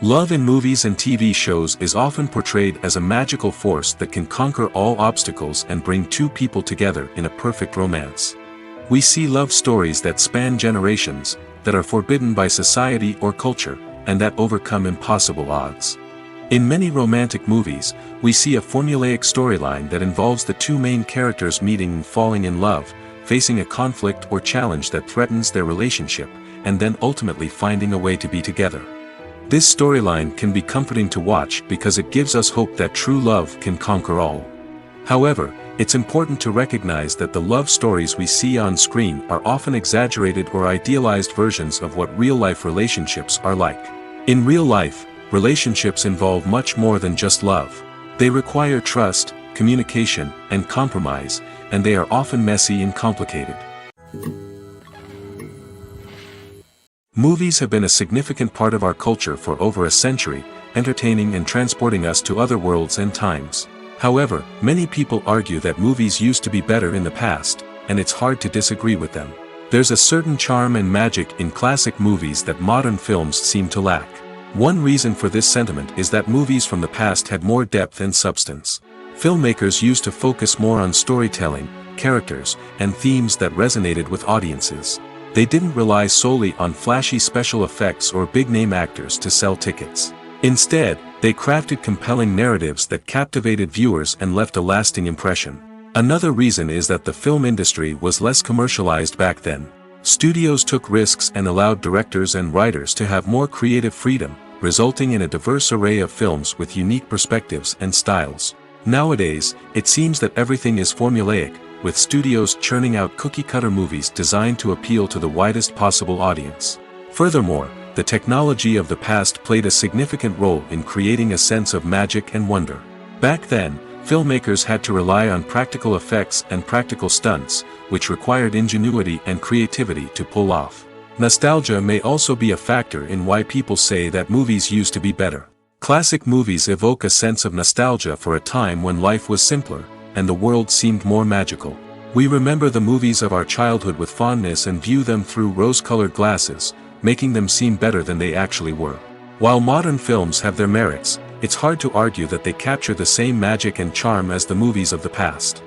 Love in movies and TV shows is often portrayed as a magical force that can conquer all obstacles and bring two people together in a perfect romance. We see love stories that span generations, that are forbidden by society or culture, and that overcome impossible odds. In many romantic movies, we see a formulaic storyline that involves the two main characters meeting and falling in love, facing a conflict or challenge that threatens their relationship, and then ultimately finding a way to be together. This storyline can be comforting to watch because it gives us hope that true love can conquer all. However, it's important to recognize that the love stories we see on screen are often exaggerated or idealized versions of what real-life relationships are like. In real life, relationships involve much more than just love. They require trust, communication, and compromise, and they are often messy and complicated. Movies have been a significant part of our culture for over a century, entertaining and transporting us to other worlds and times. However, many people argue that movies used to be better in the past, and it's hard to disagree with them. There's a certain charm and magic in classic movies that modern films seem to lack. One reason for this sentiment is that movies from the past had more depth and substance. Filmmakers used to focus more on storytelling, characters, and themes that resonated with audiences. They didn't rely solely on flashy special effects or big-name actors to sell tickets. Instead, they crafted compelling narratives that captivated viewers and left a lasting impression. Another reason is that the film industry was less commercialized back then. Studios took risks and allowed directors and writers to have more creative freedom, resulting in a diverse array of films with unique perspectives and styles. Nowadays, it seems that everything is formulaic, with studios churning out cookie-cutter movies designed to appeal to the widest possible audience. Furthermore, the technology of the past played a significant role in creating a sense of magic and wonder. Back then, filmmakers had to rely on practical effects and practical stunts, which required ingenuity and creativity to pull off. Nostalgia may also be a factor in why people say that movies used to be better. Classic movies evoke a sense of nostalgia for a time when life was simpler, and the world seemed more magical. We remember the movies of our childhood with fondness and view them through rose-colored glasses, making them seem better than they actually were. While modern films have their merits, it's hard to argue that they capture the same magic and charm as the movies of the past.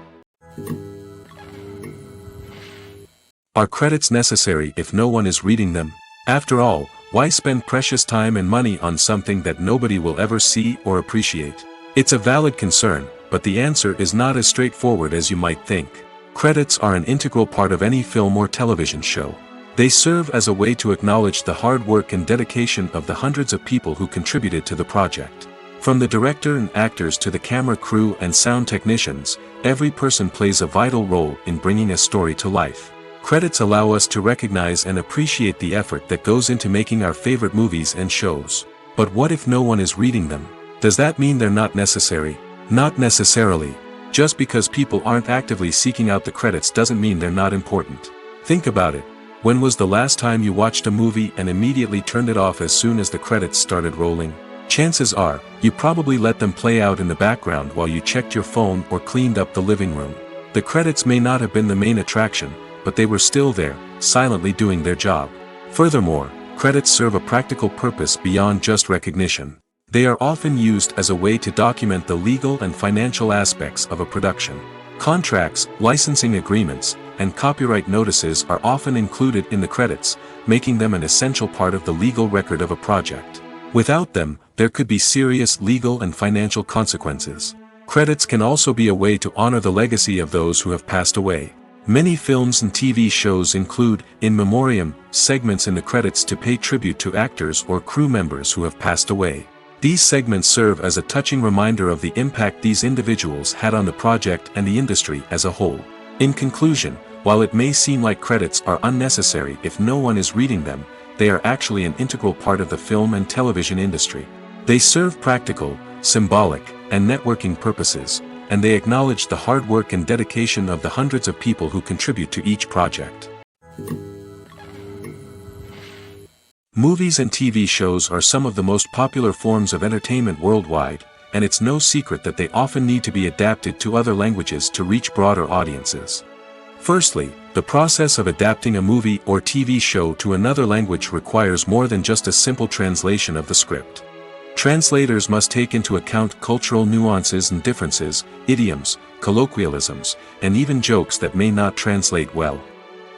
Are credits necessary if no one is reading them? After all, why spend precious time and money on something that nobody will ever see or appreciate? It's a valid concern, but the answer is not as straightforward as you might think. Credits are an integral part of any film or television show. They serve as a way to acknowledge the hard work and dedication of the hundreds of people who contributed to the project. From the director and actors to the camera crew and sound technicians, every person plays a vital role in bringing a story to life. Credits allow us to recognize and appreciate the effort that goes into making our favorite movies and shows. But what if no one is reading them? Does that mean they're not necessary? Not necessarily. Just because people aren't actively seeking out the credits doesn't mean they're not important. Think about it. When was the last time you watched a movie and immediately turned it off as soon as the credits started rolling? Chances are, you probably let them play out in the background while you checked your phone or cleaned up the living room. The credits may not have been the main attraction, but they were still there, silently doing their job. Furthermore, credits serve a practical purpose beyond just recognition. They are often used as a way to document the legal and financial aspects of a production. Contracts, licensing agreements, and copyright notices are often included in the credits, making them an essential part of the legal record of a project. Without them, there could be serious legal and financial consequences. Credits can also be a way to honor the legacy of those who have passed away. Many films and TV shows include, in memoriam, segments in the credits to pay tribute to actors or crew members who have passed away. These segments serve as a touching reminder of the impact these individuals had on the project and the industry as a whole. In conclusion, while it may seem like credits are unnecessary if no one is reading them, they are actually an integral part of the film and television industry. They serve practical, symbolic, and networking purposes, and they acknowledge the hard work and dedication of the hundreds of people who contribute to each project. Movies and TV shows are some of the most popular forms of entertainment worldwide, and it's no secret that they often need to be adapted to other languages to reach broader audiences. Firstly, the process of adapting a movie or TV show to another language requires more than just a simple translation of the script. Translators must take into account cultural nuances and differences, idioms, colloquialisms, and even jokes that may not translate well.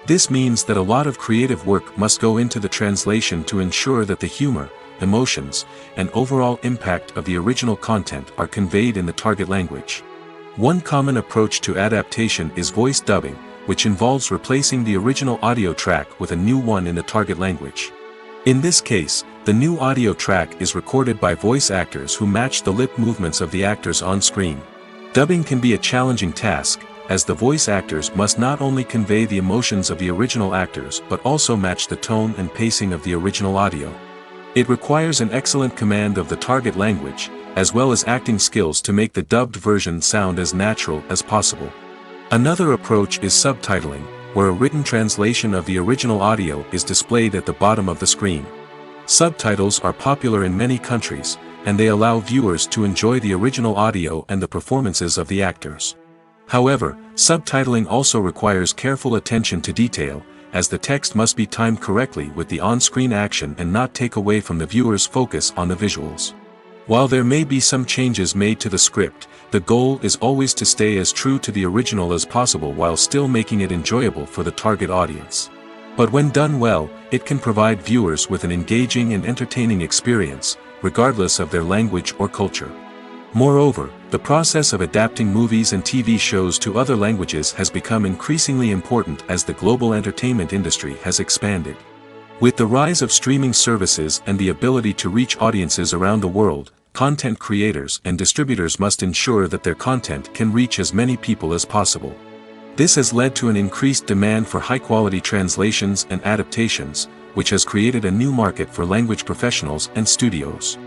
This means that a lot of creative work must go into the translation to ensure that the humor, emotions, and overall impact of the original content are conveyed in the target language. One common approach to adaptation is voice dubbing, which involves replacing the original audio track with a new one in the target language. In this case, the new audio track is recorded by voice actors who match the lip movements of the actors on screen. Dubbing can be a challenging task, as the voice actors must not only convey the emotions of the original actors but also match the tone and pacing of the original audio. It requires an excellent command of the target language, as well as acting skills to make the dubbed version sound as natural as possible. Another approach is subtitling, where a written translation of the original audio is displayed at the bottom of the screen. Subtitles are popular in many countries, and they allow viewers to enjoy the original audio and the performances of the actors. However, subtitling also requires careful attention to detail, as the text must be timed correctly with the on-screen action and not take away from the viewer's focus on the visuals. While there may be some changes made to the script, the goal is always to stay as true to the original as possible while still making it enjoyable for the target audience. But when done well, it can provide viewers with an engaging and entertaining experience, regardless of their language or culture. Moreover, The process of adapting movies and TV shows to other languages has become increasingly important as the global entertainment industry has expanded. With the rise of streaming services and the ability to reach audiences around the world, content creators and distributors must ensure that their content can reach as many people as possible. This has led to an increased demand for high-quality translations and adaptations, which has created a new market for language professionals and studios.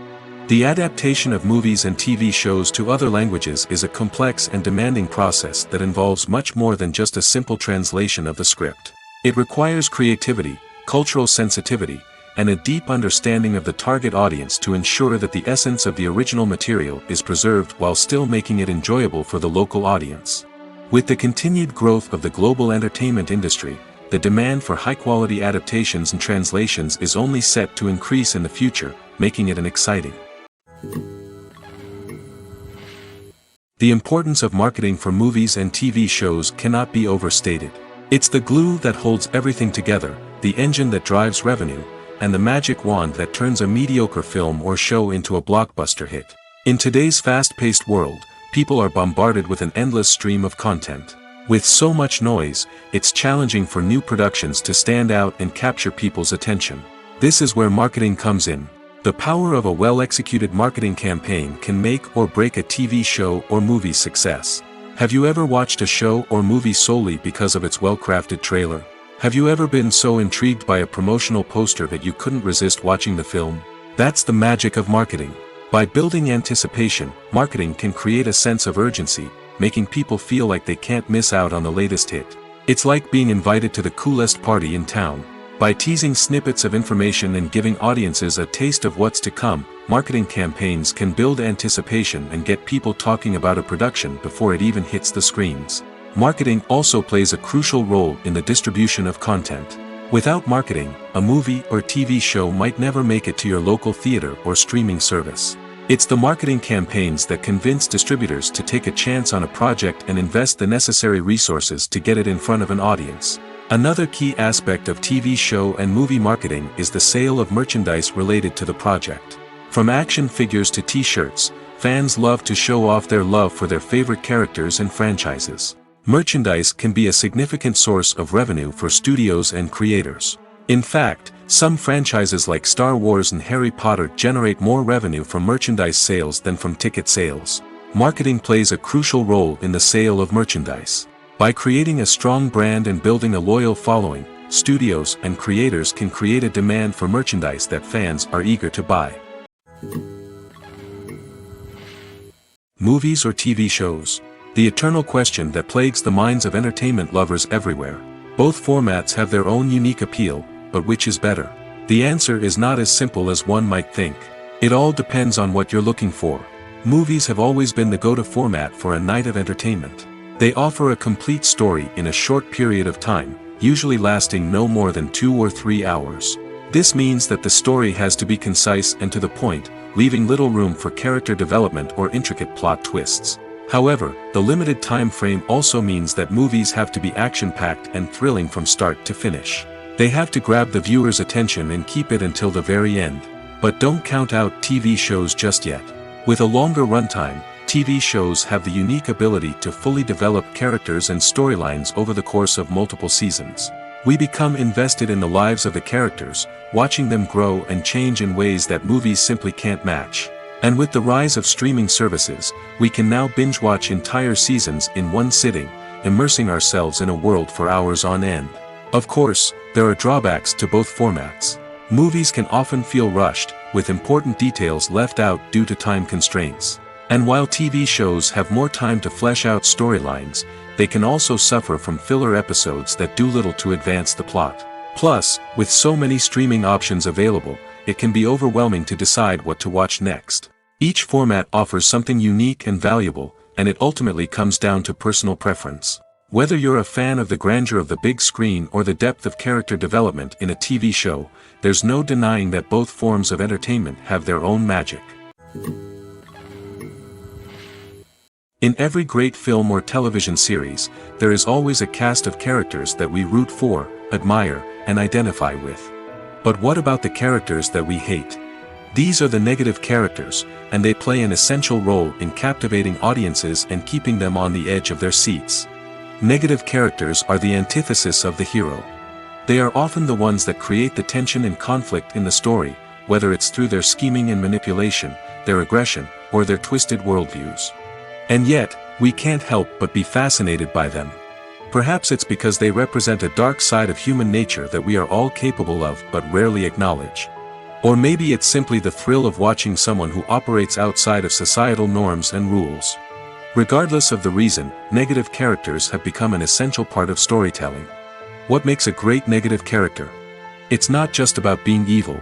The adaptation of movies and TV shows to other languages is a complex and demanding process that involves much more than just a simple translation of the script. It requires creativity, cultural sensitivity, and a deep understanding of the target audience to ensure that the essence of the original material is preserved while still making it enjoyable for the local audience. With the continued growth of the global entertainment industry, the demand for high-quality adaptations and translations is only set to increase in the future, making it an exciting. The importance of marketing for movies and TV shows cannot be overstated. It's the glue that holds everything together, the engine that drives revenue, and the magic wand that turns a mediocre film or show into a blockbuster hit. In today's fast-paced world, people are bombarded with an endless stream of content. With so much noise, it's challenging for new productions to stand out and capture people's attention. This is where marketing comes in. The power of a well-executed marketing campaign can make or break a TV show or movie's success. Have you ever watched a show or movie solely because of its well-crafted trailer? Have you ever been so intrigued by a promotional poster that you couldn't resist watching the film? That's the magic of marketing. By building anticipation, marketing can create a sense of urgency, making people feel like they can't miss out on the latest hit. It's like being invited to the coolest party in town. By teasing snippets of information and giving audiences a taste of what's to come, marketing campaigns can build anticipation and get people talking about a production before it even hits the screens. Marketing also plays a crucial role in the distribution of content. Without marketing, a movie or TV show might never make it to your local theater or streaming service. It's the marketing campaigns that convince distributors to take a chance on a project and invest the necessary resources to get it in front of an audience. Another key aspect of TV show and movie marketing is the sale of merchandise related to the project. From action figures to t-shirts, fans love to show off their love for their favorite characters and franchises. Merchandise can be a significant source of revenue for studios and creators. In fact, some franchises like Star Wars and Harry Potter generate more revenue from merchandise sales than from ticket sales. Marketing plays a crucial role in the sale of merchandise. By creating a strong brand and building a loyal following, studios and creators can create a demand for merchandise that fans are eager to buy. Movies or TV shows? The eternal question that plagues the minds of entertainment lovers everywhere. Both formats have their own unique appeal, but which is better? The answer is not as simple as one might think. It all depends on what you're looking for. Movies have always been the go-to format for a night of entertainment. They offer a complete story in a short period of time, usually lasting no more than 2 or 3 hours. This means that the story has to be concise and to the point, leaving little room for character development or intricate plot twists. However, the limited time frame also means that movies have to be action-packed and thrilling from start to finish. They have to grab the viewer's attention and keep it until the very end. But don't count out TV shows just yet. With a longer runtime, TV shows have the unique ability to fully develop characters and storylines over the course of multiple seasons. We become invested in the lives of the characters, watching them grow and change in ways that movies simply can't match. And with the rise of streaming services, we can now binge-watch entire seasons in one sitting, immersing ourselves in a world for hours on end. Of course, there are drawbacks to both formats. Movies can often feel rushed, with important details left out due to time constraints. And while TV shows have more time to flesh out storylines, they can also suffer from filler episodes that do little to advance the plot. Plus, with so many streaming options available, it can be overwhelming to decide what to watch next. Each format offers something unique and valuable, and it ultimately comes down to personal preference. Whether you're a fan of the grandeur of the big screen or the depth of character development in a TV show, there's no denying that both forms of entertainment have their own magic. In every great film or television series, there is always a cast of characters that we root for, admire, and identify with. But what about the characters that we hate? These are the negative characters, and they play an essential role in captivating audiences and keeping them on the edge of their seats. Negative characters are the antithesis of the hero. They are often the ones that create the tension and conflict in the story, whether it's through their scheming and manipulation, their aggression, or their twisted worldviews. And yet, we can't help but be fascinated by them. Perhaps it's because they represent a dark side of human nature that we are all capable of but rarely acknowledge. Or maybe it's simply the thrill of watching someone who operates outside of societal norms and rules. Regardless of the reason, negative characters have become an essential part of storytelling. What makes a great negative character? It's not just about being evil.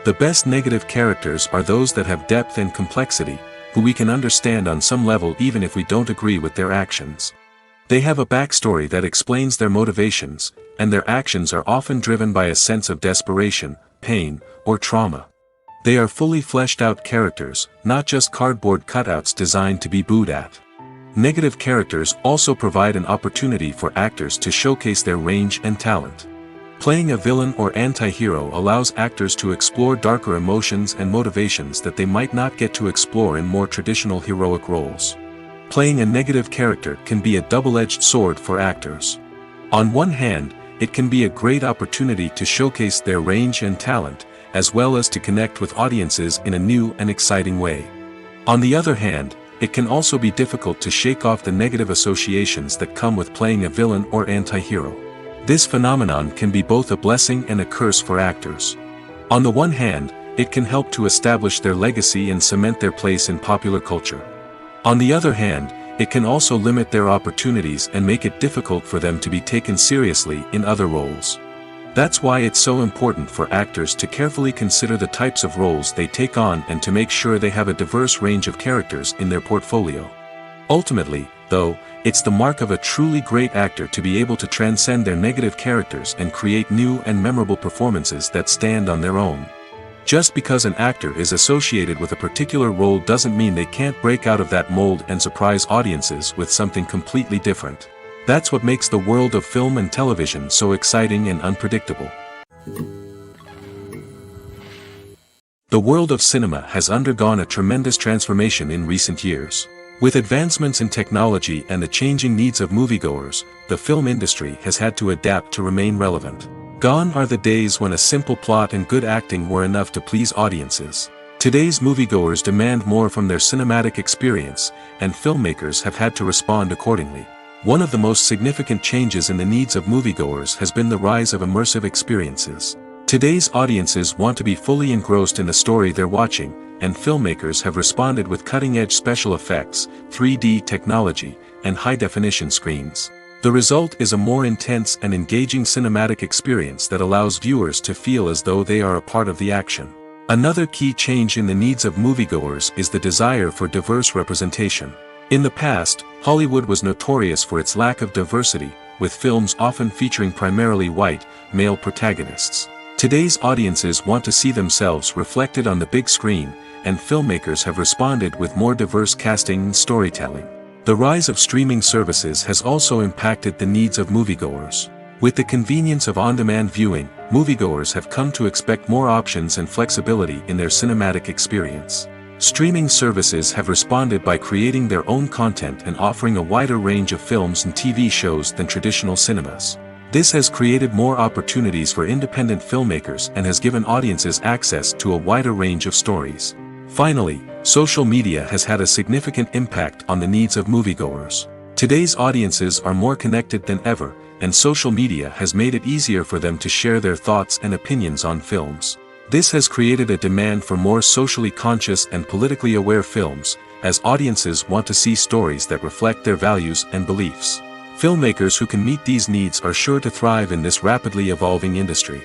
The best negative characters are those that have depth and complexity, who we can understand on some level even if we don't agree with their actions. They have a backstory that explains their motivations, and their actions are often driven by a sense of desperation, pain, or trauma. They are fully fleshed out characters, not just cardboard cutouts designed to be booed at. Negative characters also provide an opportunity for actors to showcase their range and talent. Playing a villain or anti-hero allows actors to explore darker emotions and motivations that they might not get to explore in more traditional heroic roles. Playing a negative character can be a double-edged sword for actors. On one hand, it can be a great opportunity to showcase their range and talent, as well as to connect with audiences in a new and exciting way. On the other hand, it can also be difficult to shake off the negative associations that come with playing a villain or anti-hero. This phenomenon can be both a blessing and a curse for actors. On the one hand, it can help to establish their legacy and cement their place in popular culture. On the other hand, it can also limit their opportunities and make it difficult for them to be taken seriously in other roles. That's why it's so important for actors to carefully consider the types of roles they take on and to make sure they have a diverse range of characters in their portfolio. Ultimately, though, it's the mark of a truly great actor to be able to transcend their negative characters and create new and memorable performances that stand on their own. Just because an actor is associated with a particular role doesn't mean they can't break out of that mold and surprise audiences with something completely different. That's what makes the world of film and television so exciting and unpredictable. The world of cinema has undergone a tremendous transformation in recent years. With advancements in technology and the changing needs of moviegoers, the film industry has had to adapt to remain relevant. Gone are the days when a simple plot and good acting were enough to please audiences. Today's moviegoers demand more from their cinematic experience, and filmmakers have had to respond accordingly. One of the most significant changes in the needs of moviegoers has been the rise of immersive experiences. Today's audiences want to be fully engrossed in the story they're watching, and filmmakers have responded with cutting-edge special effects, 3D technology, and high-definition screens. The result is a more intense and engaging cinematic experience that allows viewers to feel as though they are a part of the action. Another key change in the needs of moviegoers is the desire for diverse representation. In the past, Hollywood was notorious for its lack of diversity, with films often featuring primarily white, male protagonists. Today's audiences want to see themselves reflected on the big screen, and filmmakers have responded with more diverse casting and storytelling. The rise of streaming services has also impacted the needs of moviegoers. With the convenience of on-demand viewing, moviegoers have come to expect more options and flexibility in their cinematic experience. Streaming services have responded by creating their own content and offering a wider range of films and TV shows than traditional cinemas. This has created more opportunities for independent filmmakers and has given audiences access to a wider range of stories. Finally, social media has had a significant impact on the needs of moviegoers. Today's audiences are more connected than ever, and social media has made it easier for them to share their thoughts and opinions on films. This has created a demand for more socially conscious and politically aware films, as audiences want to see stories that reflect their values and beliefs. Filmmakers who can meet these needs are sure to thrive in this rapidly evolving industry.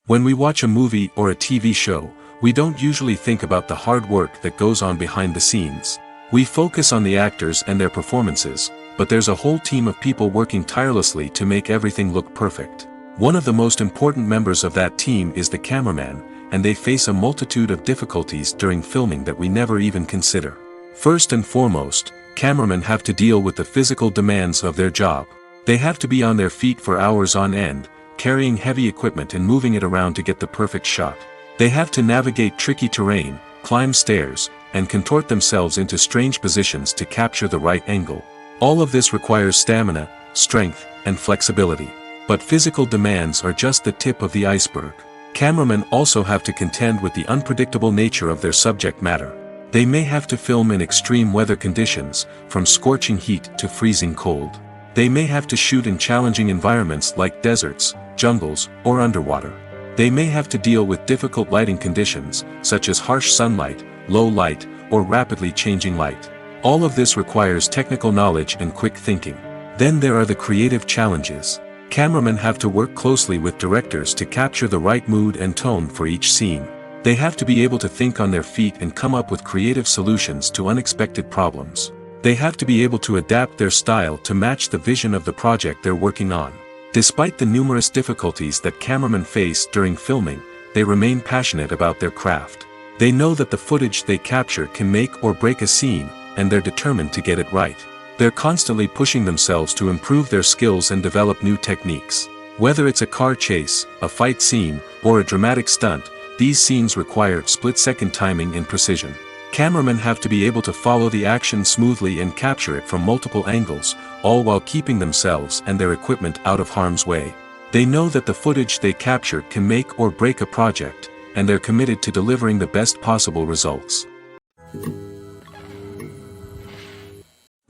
When we watch a movie or a TV show, we don't usually think about the hard work that goes on behind the scenes. We focus on the actors and their performances, but there's a whole team of people working tirelessly to make everything look perfect. One of the most important members of that team is the cameraman, and they face a multitude of difficulties during filming that we never even consider. First and foremost, cameramen have to deal with the physical demands of their job. They have to be on their feet for hours on end, carrying heavy equipment and moving it around to get the perfect shot. They have to navigate tricky terrain, climb stairs, and contort themselves into strange positions to capture the right angle. All of this requires stamina, strength, and flexibility. But physical demands are just the tip of the iceberg. Cameramen also have to contend with the unpredictable nature of their subject matter. They may have to film in extreme weather conditions, from scorching heat to freezing cold. They may have to shoot in challenging environments like deserts, jungles, or underwater. They may have to deal with difficult lighting conditions, such as harsh sunlight, low light, or rapidly changing light. All of this requires technical knowledge and quick thinking. Then there are the creative challenges. Cameramen have to work closely with directors to capture the right mood and tone for each scene. They have to be able to think on their feet and come up with creative solutions to unexpected problems. They have to be able to adapt their style to match the vision of the project they're working on. Despite the numerous difficulties that cameramen face during filming, they remain passionate about their craft. They know that the footage they capture can make or break a scene, and they're determined to get it right. They're constantly pushing themselves to improve their skills and develop new techniques. Whether it's a car chase, a fight scene, or a dramatic stunt, these scenes require split-second timing and precision. Cameramen have to be able to follow the action smoothly and capture it from multiple angles, all while keeping themselves and their equipment out of harm's way. They know that the footage they capture can make or break a project, and they're committed to delivering the best possible results.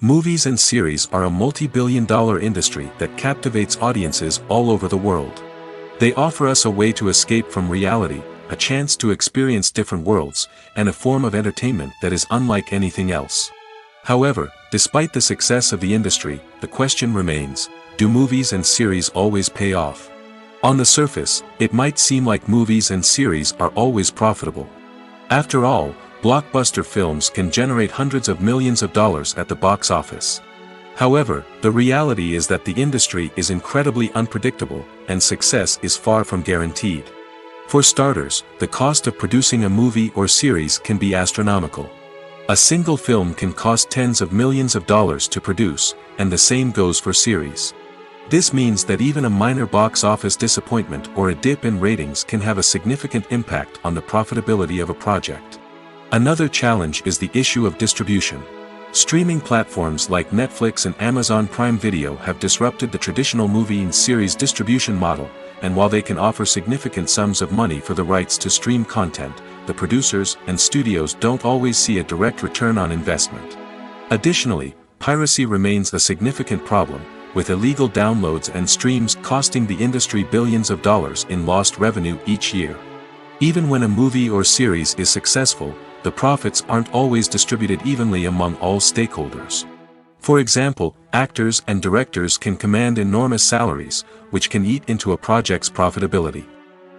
Movies and series are a multi-billion-dollar industry that captivates audiences all over the world. They offer us a way to escape from reality, a chance to experience different worlds, and a form of entertainment that is unlike anything else. However, despite the success of the industry, the question remains, do movies and series always pay off? On the surface, it might seem like movies and series are always profitable. After all, blockbuster films can generate hundreds of millions of dollars at the box office. However, the reality is that the industry is incredibly unpredictable, and success is far from guaranteed. For starters, the cost of producing a movie or series can be astronomical. A single film can cost tens of millions of dollars to produce, and the same goes for series. This means that even a minor box office disappointment or a dip in ratings can have a significant impact on the profitability of a project. Another challenge is the issue of distribution. Streaming platforms like Netflix and Amazon Prime Video have disrupted the traditional movie and series distribution model, and while they can offer significant sums of money for the rights to stream content, the producers and studios don't always see a direct return on investment. Additionally, piracy remains a significant problem, with illegal downloads and streams costing the industry billions of dollars in lost revenue each year. Even when a movie or series is successful, the profits aren't always distributed evenly among all stakeholders. For example, actors and directors can command enormous salaries, which can eat into a project's profitability.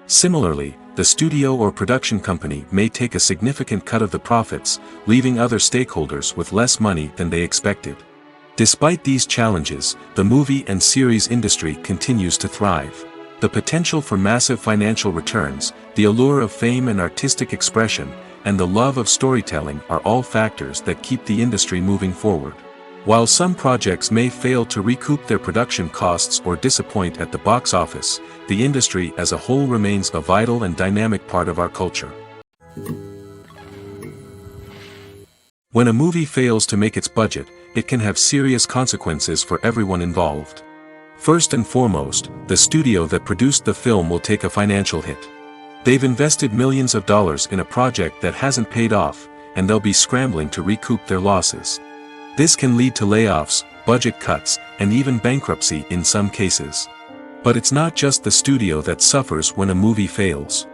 Similarly, the studio or production company may take a significant cut of the profits, leaving other stakeholders with less money than they expected. Despite these challenges, the movie and series industry continues to thrive. The potential for massive financial returns, the allure of fame and artistic expression, and the love of storytelling are all factors that keep the industry moving forward. While some projects may fail to recoup their production costs or disappoint at the box office, the industry as a whole remains a vital and dynamic part of our culture. When a movie fails to make its budget, it can have serious consequences for everyone involved. First and foremost, the studio that produced the film will take a financial hit. They've invested millions of dollars in a project that hasn't paid off, and they'll be scrambling to recoup their losses. This can lead to layoffs, budget cuts, and even bankruptcy in some cases. But it's not just the studio that suffers when a movie fails.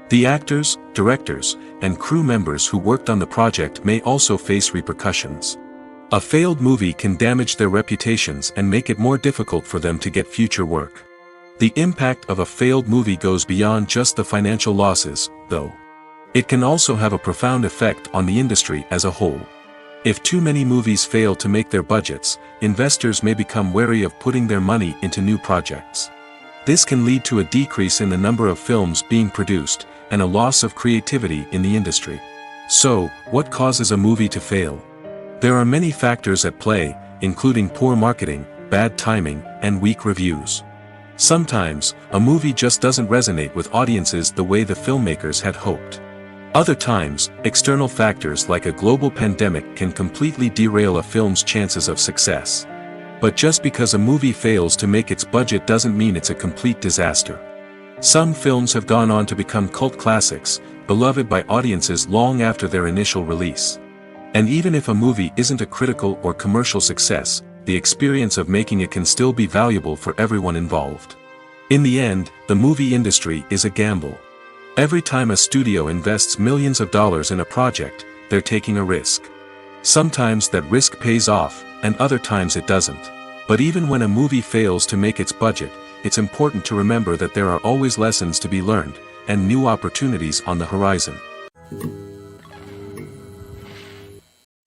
The actors, directors, and crew members who worked on the project may also face repercussions. A failed movie can damage their reputations and make it more difficult for them to get future work. The impact of a failed movie goes beyond just the financial losses, though. It can also have a profound effect on the industry as a whole. If too many movies fail to make their budgets, investors may become wary of putting their money into new projects. This can lead to a decrease in the number of films being produced, and a loss of creativity in the industry. So, what causes a movie to fail? There are many factors at play, including poor marketing, bad timing, and weak reviews. Sometimes, a movie just doesn't resonate with audiences the way the filmmakers had hoped. Other times, external factors like a global pandemic can completely derail a film's chances of success. But just because a movie fails to make its budget doesn't mean it's a complete disaster. Some films have gone on to become cult classics, beloved by audiences long after their initial release. And even if a movie isn't a critical or commercial success, the experience of making it can still be valuable for everyone involved. In the end, the movie industry is a gamble. Every time a studio invests millions of dollars in a project, they're taking a risk. Sometimes that risk pays off, and other times it doesn't. But even when a movie fails to make its budget, it's important to remember that there are always lessons to be learned, and new opportunities on the horizon.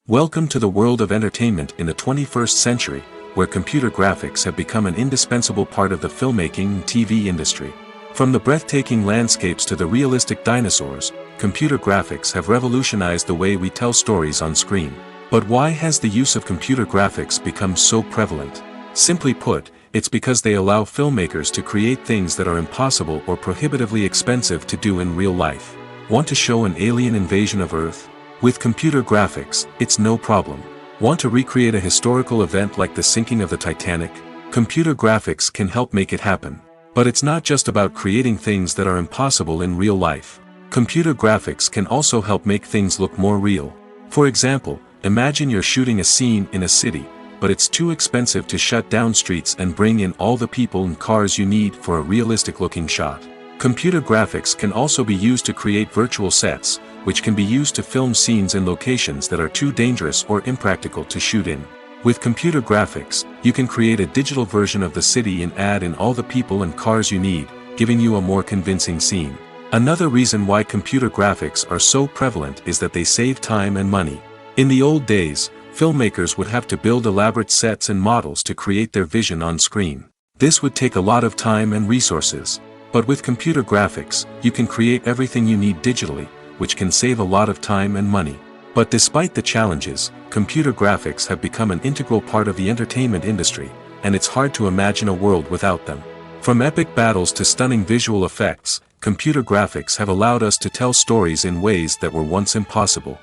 Welcome to the world of entertainment in the 21st century, where computer graphics have become an indispensable part of the filmmaking and TV industry. From the breathtaking landscapes to the realistic dinosaurs, computer graphics have revolutionized the way we tell stories on screen. But why has the use of computer graphics become so prevalent? Simply put, it's because they allow filmmakers to create things that are impossible or prohibitively expensive to do in real life. Want to show an alien invasion of Earth? With computer graphics, it's no problem. Want to recreate a historical event like the sinking of the Titanic? Computer graphics can help make it happen. But it's not just about creating things that are impossible in real life. Computer graphics can also help make things look more real. For example, imagine you're shooting a scene in a city, but it's too expensive to shut down streets and bring in all the people and cars you need for a realistic-looking shot. Computer graphics can also be used to create virtual sets, which can be used to film scenes in locations that are too dangerous or impractical to shoot in. With computer graphics, you can create a digital version of the city and add in all the people and cars you need, giving you a more convincing scene. Another reason why computer graphics are so prevalent is that they save time and money. In the old days, filmmakers would have to build elaborate sets and models to create their vision on screen. This would take a lot of time and resources. But with computer graphics, you can create everything you need digitally, which can save a lot of time and money. But despite the challenges, computer graphics have become an integral part of the entertainment industry, and it's hard to imagine a world without them. From epic battles to stunning visual effects, computer graphics have allowed us to tell stories in ways that were once impossible.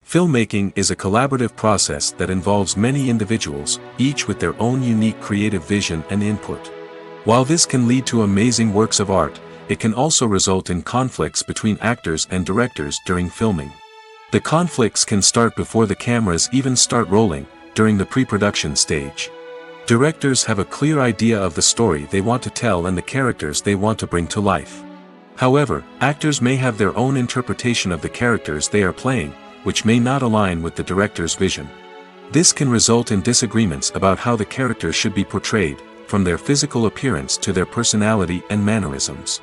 Filmmaking is a collaborative process that involves many individuals, each with their own unique creative vision and input. While this can lead to amazing works of art, it can also result in conflicts between actors and directors during filming. The conflicts can start before the cameras even start rolling, during the pre-production stage. Directors have a clear idea of the story they want to tell and the characters they want to bring to life. However, actors may have their own interpretation of the characters they are playing, which may not align with the director's vision. This can result in disagreements about how the characters should be portrayed, from their physical appearance to their personality and mannerisms.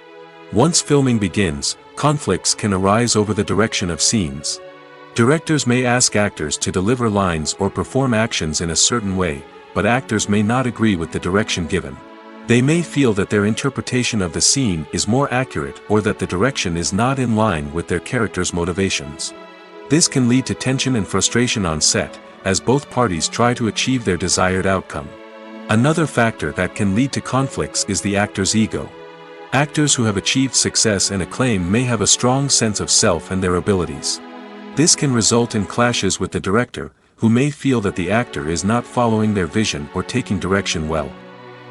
Once filming begins, conflicts can arise over the direction of scenes. Directors may ask actors to deliver lines or perform actions in a certain way, but actors may not agree with the direction given. They may feel that their interpretation of the scene is more accurate or that the direction is not in line with their character's motivations. This can lead to tension and frustration on set, as both parties try to achieve their desired outcome. Another factor that can lead to conflicts is the actor's ego. Actors who have achieved success and acclaim may have a strong sense of self and their abilities. This can result in clashes with the director, who may feel that the actor is not following their vision or taking direction well.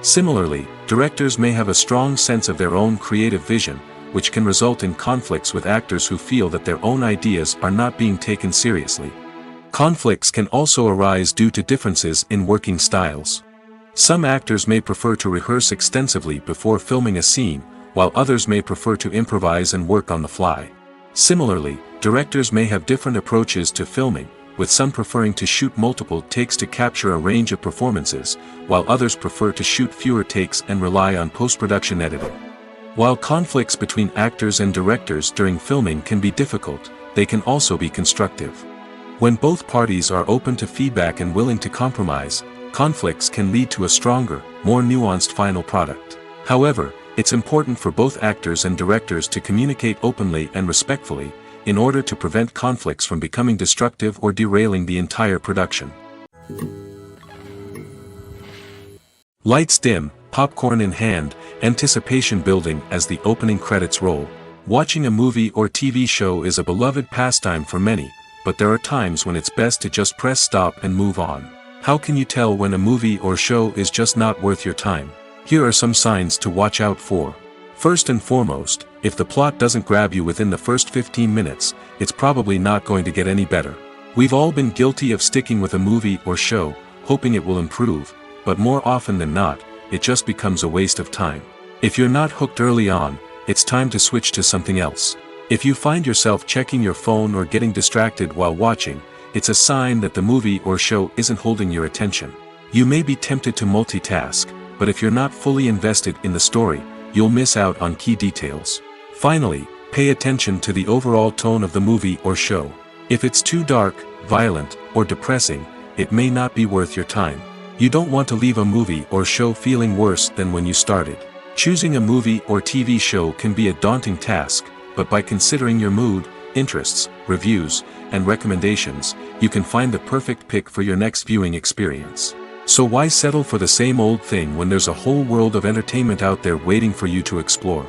Similarly, directors may have a strong sense of their own creative vision, which can result in conflicts with actors who feel that their own ideas are not being taken seriously. Conflicts can also arise due to differences in working styles. Some actors may prefer to rehearse extensively before filming a scene, while others may prefer to improvise and work on the fly. Similarly, directors may have different approaches to filming, with some preferring to shoot multiple takes to capture a range of performances, while others prefer to shoot fewer takes and rely on post-production editing. While conflicts between actors and directors during filming can be difficult, they can also be constructive. When both parties are open to feedback and willing to compromise, conflicts can lead to a stronger, more nuanced final product. However, it's important for both actors and directors to communicate openly and respectfully, in order to prevent conflicts from becoming destructive or derailing the entire production. Lights dim, popcorn in hand, anticipation building as the opening credits roll. Watching a movie or TV show is a beloved pastime for many, but there are times when it's best to just press stop and move on. How can you tell when a movie or show is just not worth your time? Here are some signs to watch out for. First and foremost, if the plot doesn't grab you within the first 15 minutes, it's probably not going to get any better. We've all been guilty of sticking with a movie or show, hoping it will improve, but more often than not, it just becomes a waste of time. If you're not hooked early on, it's time to switch to something else. If you find yourself checking your phone or getting distracted while watching, it's a sign that the movie or show isn't holding your attention. You may be tempted to multitask, but if you're not fully invested in the story, you'll miss out on key details. Finally, pay attention to the overall tone of the movie or show. If it's too dark, violent, or depressing, it may not be worth your time. You don't want to leave a movie or show feeling worse than when you started. Choosing a movie or TV show can be a daunting task, but by considering your mood, interests, reviews, and recommendations, you can find the perfect pick for your next viewing experience. So why settle for the same old thing when there's a whole world of entertainment out there waiting for you to explore?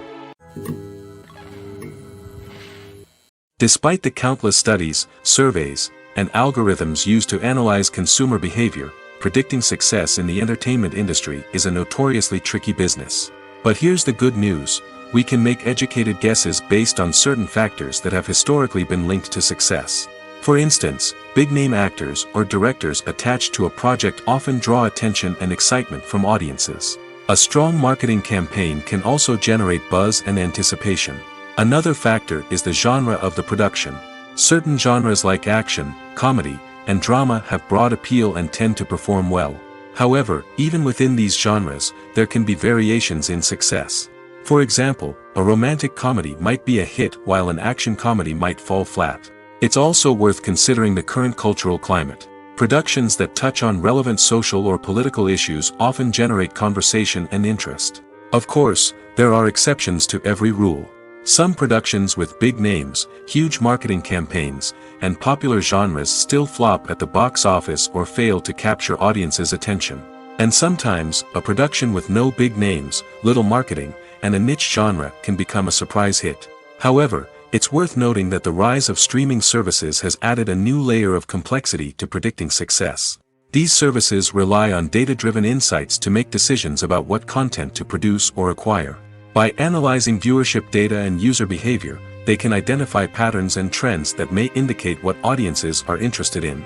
Despite the countless studies, surveys, and algorithms used to analyze consumer behavior, predicting success in the entertainment industry is a notoriously tricky business. But here's the good news: we can make educated guesses based on certain factors that have historically been linked to success. For instance, big-name actors or directors attached to a project often draw attention and excitement from audiences. A strong marketing campaign can also generate buzz and anticipation. Another factor is the genre of the production. Certain genres like action, comedy, and drama have broad appeal and tend to perform well. However, even within these genres, there can be variations in success. For example, a romantic comedy might be a hit while an action comedy might fall flat. It's also worth considering the current cultural climate. Productions that touch on relevant social or political issues often generate conversation and interest. Of course, there are exceptions to every rule. Some productions with big names, huge marketing campaigns, and popular genres still flop at the box office or fail to capture audiences' attention. And sometimes, a production with no big names, little marketing, and a niche genre can become a surprise hit. However, it's worth noting that the rise of streaming services has added a new layer of complexity to predicting success. These services rely on data-driven insights to make decisions about what content to produce or acquire. By analyzing viewership data and user behavior, they can identify patterns and trends that may indicate what audiences are interested in.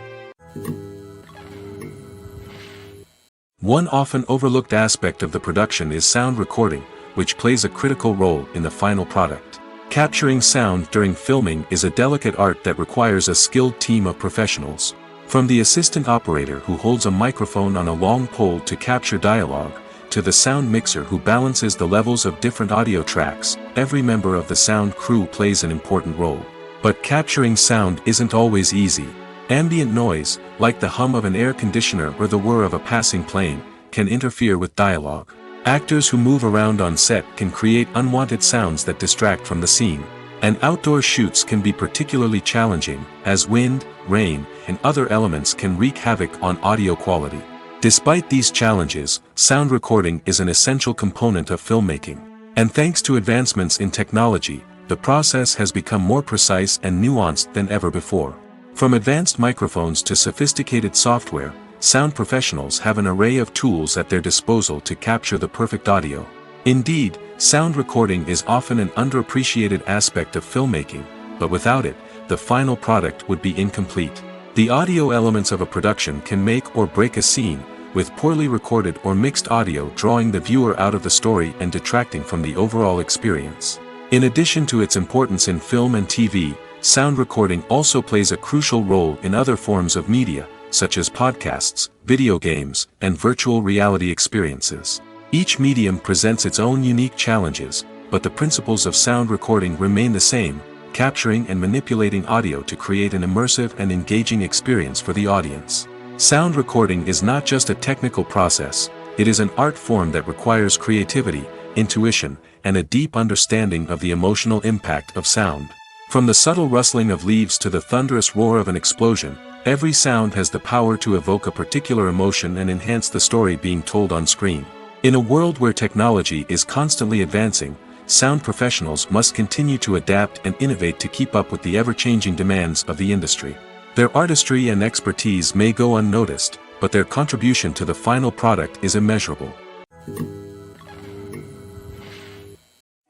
One often overlooked aspect of the production is sound recording, which plays a critical role in the final product. Capturing sound during filming is a delicate art that requires a skilled team of professionals. From the assistant operator who holds a microphone on a long pole to capture dialogue, to the sound mixer who balances the levels of different audio tracks, every member of the sound crew plays an important role. But capturing sound isn't always easy. Ambient noise, like the hum of an air conditioner or the whir of a passing plane, can interfere with dialogue. Actors who move around on set can create unwanted sounds that distract from the scene. And outdoor shoots can be particularly challenging, as wind, rain, and other elements can wreak havoc on audio quality. Despite these challenges, sound recording is an essential component of filmmaking. And thanks to advancements in technology, the process has become more precise and nuanced than ever before. From advanced microphones to sophisticated software, sound professionals have an array of tools at their disposal to capture the perfect audio. Indeed, sound recording is often an underappreciated aspect of filmmaking, but without it, the final product would be incomplete. The audio elements of a production can make or break a scene, with poorly recorded or mixed audio drawing the viewer out of the story and detracting from the overall experience. In addition to its importance in film and TV, sound recording also plays a crucial role in other forms of media, such as podcasts, video games, and virtual reality experiences. Each medium presents its own unique challenges, but the principles of sound recording remain the same: capturing and manipulating audio to create an immersive and engaging experience for the audience. Sound recording is not just a technical process, it is an art form that requires creativity, intuition, and a deep understanding of the emotional impact of sound. From the subtle rustling of leaves to the thunderous roar of an explosion, every sound has the power to evoke a particular emotion and enhance the story being told on screen. In a world where technology is constantly advancing, sound professionals must continue to adapt and innovate to keep up with the ever-changing demands of the industry. Their artistry and expertise may go unnoticed, but their contribution to the final product is immeasurable.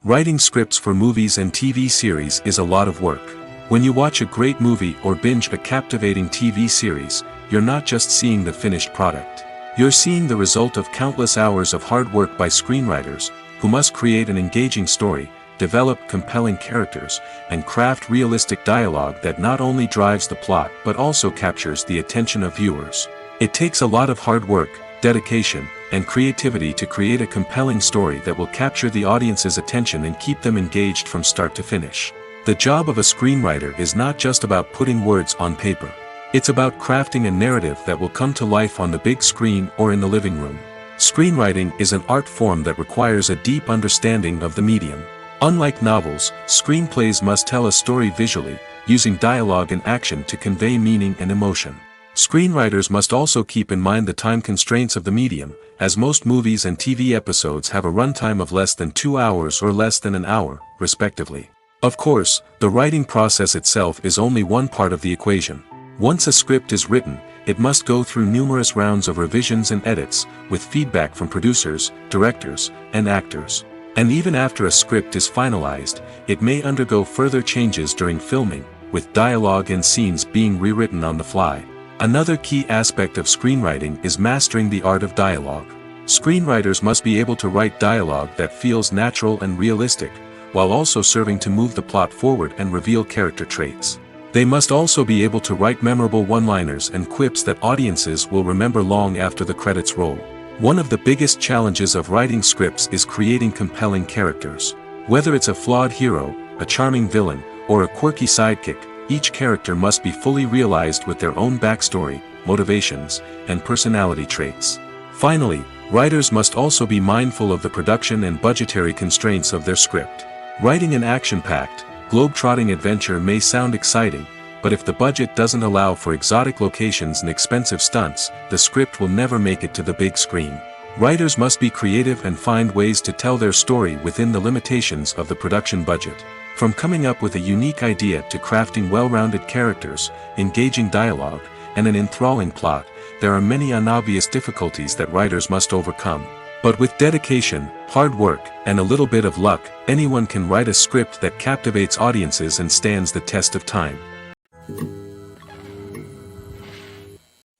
Writing scripts for movies and TV series is a lot of work. When you watch a great movie or binge a captivating TV series, you're not just seeing the finished product. You're seeing the result of countless hours of hard work by screenwriters, who must create an engaging story, develop compelling characters, and craft realistic dialogue that not only drives the plot but also captures the attention of viewers. It takes a lot of hard work, dedication, and creativity to create a compelling story that will capture the audience's attention and keep them engaged from start to finish. The job of a screenwriter is not just about putting words on paper. It's about crafting a narrative that will come to life on the big screen or in the living room. Screenwriting is an art form that requires a deep understanding of the medium. Unlike novels, screenplays must tell a story visually, using dialogue and action to convey meaning and emotion. Screenwriters must also keep in mind the time constraints of the medium, as most movies and TV episodes have a runtime of less than 2 hours or less than an hour, respectively. Of course, the writing process itself is only one part of the equation. Once a script is written, it must go through numerous rounds of revisions and edits, with feedback from producers, directors, and actors. And even after a script is finalized, it may undergo further changes during filming, with dialogue and scenes being rewritten on the fly. Another key aspect of screenwriting is mastering the art of dialogue. Screenwriters must be able to write dialogue that feels natural and realistic, while also serving to move the plot forward and reveal character traits. They must also be able to write memorable one-liners and quips that audiences will remember long after the credits roll. One of the biggest challenges of writing scripts is creating compelling characters. Whether it's a flawed hero, a charming villain, or a quirky sidekick, each character must be fully realized with their own backstory, motivations, and personality traits. Finally, writers must also be mindful of the production and budgetary constraints of their script. Writing an action-packed, globe-trotting adventure may sound exciting, but if the budget doesn't allow for exotic locations and expensive stunts, the script will never make it to the big screen. Writers must be creative and find ways to tell their story within the limitations of the production budget. From coming up with a unique idea to crafting well-rounded characters, engaging dialogue, and an enthralling plot, there are many unobvious difficulties that writers must overcome. But with dedication, hard work, and a little bit of luck, anyone can write a script that captivates audiences and stands the test of time.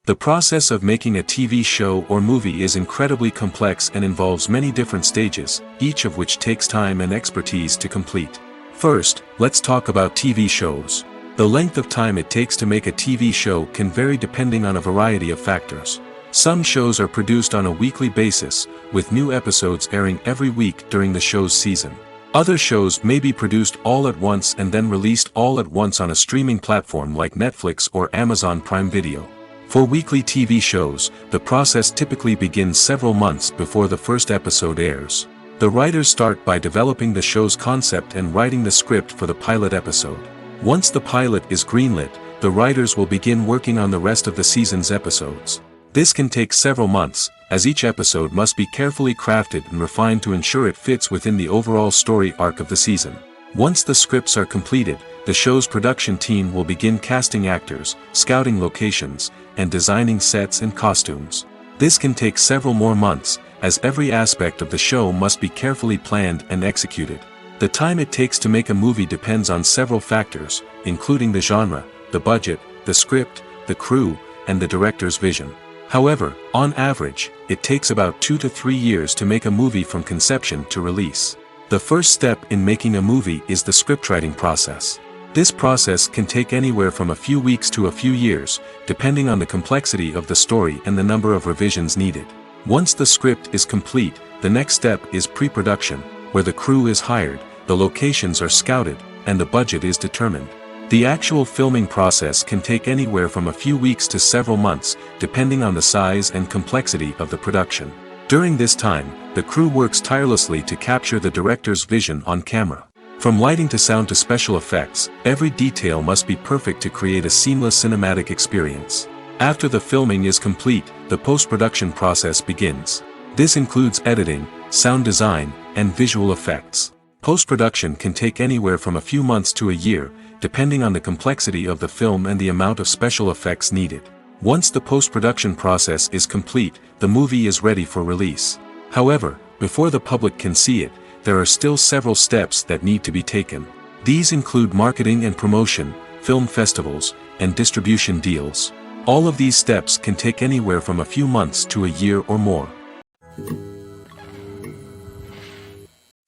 The process of making a TV show or movie is incredibly complex and involves many different stages, each of which takes time and expertise to complete. First, let's talk about TV shows. The length of time it takes to make a TV show can vary depending on a variety of factors. Some shows are produced on a weekly basis, with new episodes airing every week during the show's season. Other shows may be produced all at once and then released all at once on a streaming platform like Netflix or Amazon Prime Video. For weekly TV shows, the process typically begins several months before the first episode airs. The writers start by developing the show's concept and writing the script for the pilot episode. Once the pilot is greenlit, the writers will begin working on the rest of the season's episodes. This can take several months, as each episode must be carefully crafted and refined to ensure it fits within the overall story arc of the season. Once the scripts are completed, the show's production team will begin casting actors, scouting locations, and designing sets and costumes. This can take several more months, as every aspect of the show must be carefully planned and executed. The time it takes to make a movie depends on several factors, including the genre, the budget, the script, the crew, and the director's vision. However, on average, it takes about 2 to 3 years to make a movie from conception to release. The first step in making a movie is the scriptwriting process. This process can take anywhere from a few weeks to a few years, depending on the complexity of the story and the number of revisions needed. Once the script is complete, the next step is pre-production, where the crew is hired, the locations are scouted, and the budget is determined. The actual filming process can take anywhere from a few weeks to several months, depending on the size and complexity of the production. During this time, the crew works tirelessly to capture the director's vision on camera. From lighting to sound to special effects, every detail must be perfect to create a seamless cinematic experience. After the filming is complete, the post-production process begins. This includes editing, sound design, and visual effects. Post-production can take anywhere from a few months to a year, depending on the complexity of the film and the amount of special effects needed. Once the post-production process is complete, the movie is ready for release. However, before the public can see it, there are still several steps that need to be taken. These include marketing and promotion, film festivals, and distribution deals. All of these steps can take anywhere from a few months to a year or more.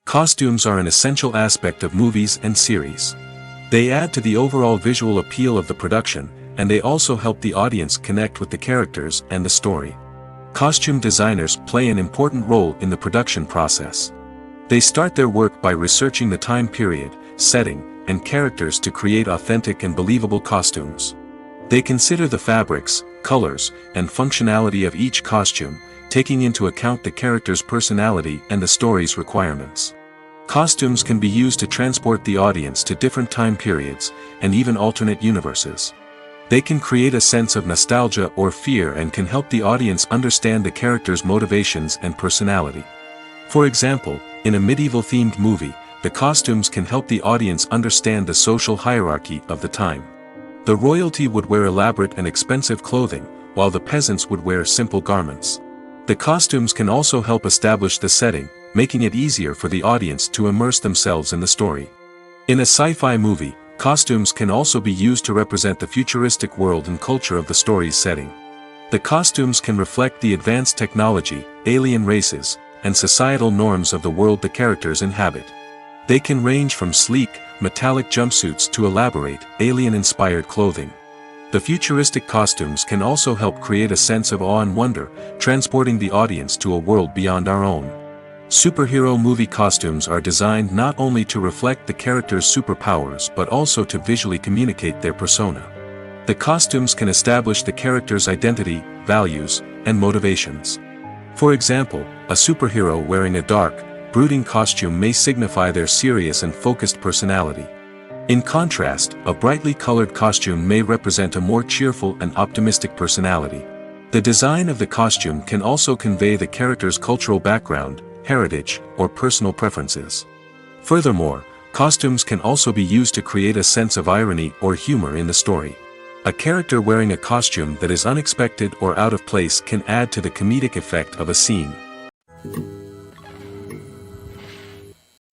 Costumes are an essential aspect of movies and series. They add to the overall visual appeal of the production, and they also help the audience connect with the characters and the story. Costume designers play an important role in the production process. They start their work by researching the time period, setting, and characters to create authentic and believable costumes. They consider the fabrics, colors, and functionality of each costume, taking into account the character's personality and the story's requirements. Costumes can be used to transport the audience to different time periods, and even alternate universes. They can create a sense of nostalgia or fear and can help the audience understand the character's motivations and personality. For example, in a medieval-themed movie, the costumes can help the audience understand the social hierarchy of the time. The royalty would wear elaborate and expensive clothing, while the peasants would wear simple garments. The costumes can also help establish the setting, making it easier for the audience to immerse themselves in the story. In a sci-fi movie, costumes can also be used to represent the futuristic world and culture of the story's setting. The costumes can reflect the advanced technology, alien races, and societal norms of the world the characters inhabit. They can range from sleek, metallic jumpsuits to elaborate, alien-inspired clothing. The futuristic costumes can also help create a sense of awe and wonder, transporting the audience to a world beyond our own. Superhero movie costumes are designed not only to reflect the character's superpowers but also to visually communicate their persona. The costumes can establish the character's identity, values, and motivations. For example, a superhero wearing a dark, brooding costume may signify their serious and focused personality. In contrast, a brightly colored costume may represent a more cheerful and optimistic personality. The design of the costume can also convey the character's cultural background, heritage, or personal preferences. Furthermore, costumes can also be used to create a sense of irony or humor in the story. A character wearing a costume that is unexpected or out of place can add to the comedic effect of a scene.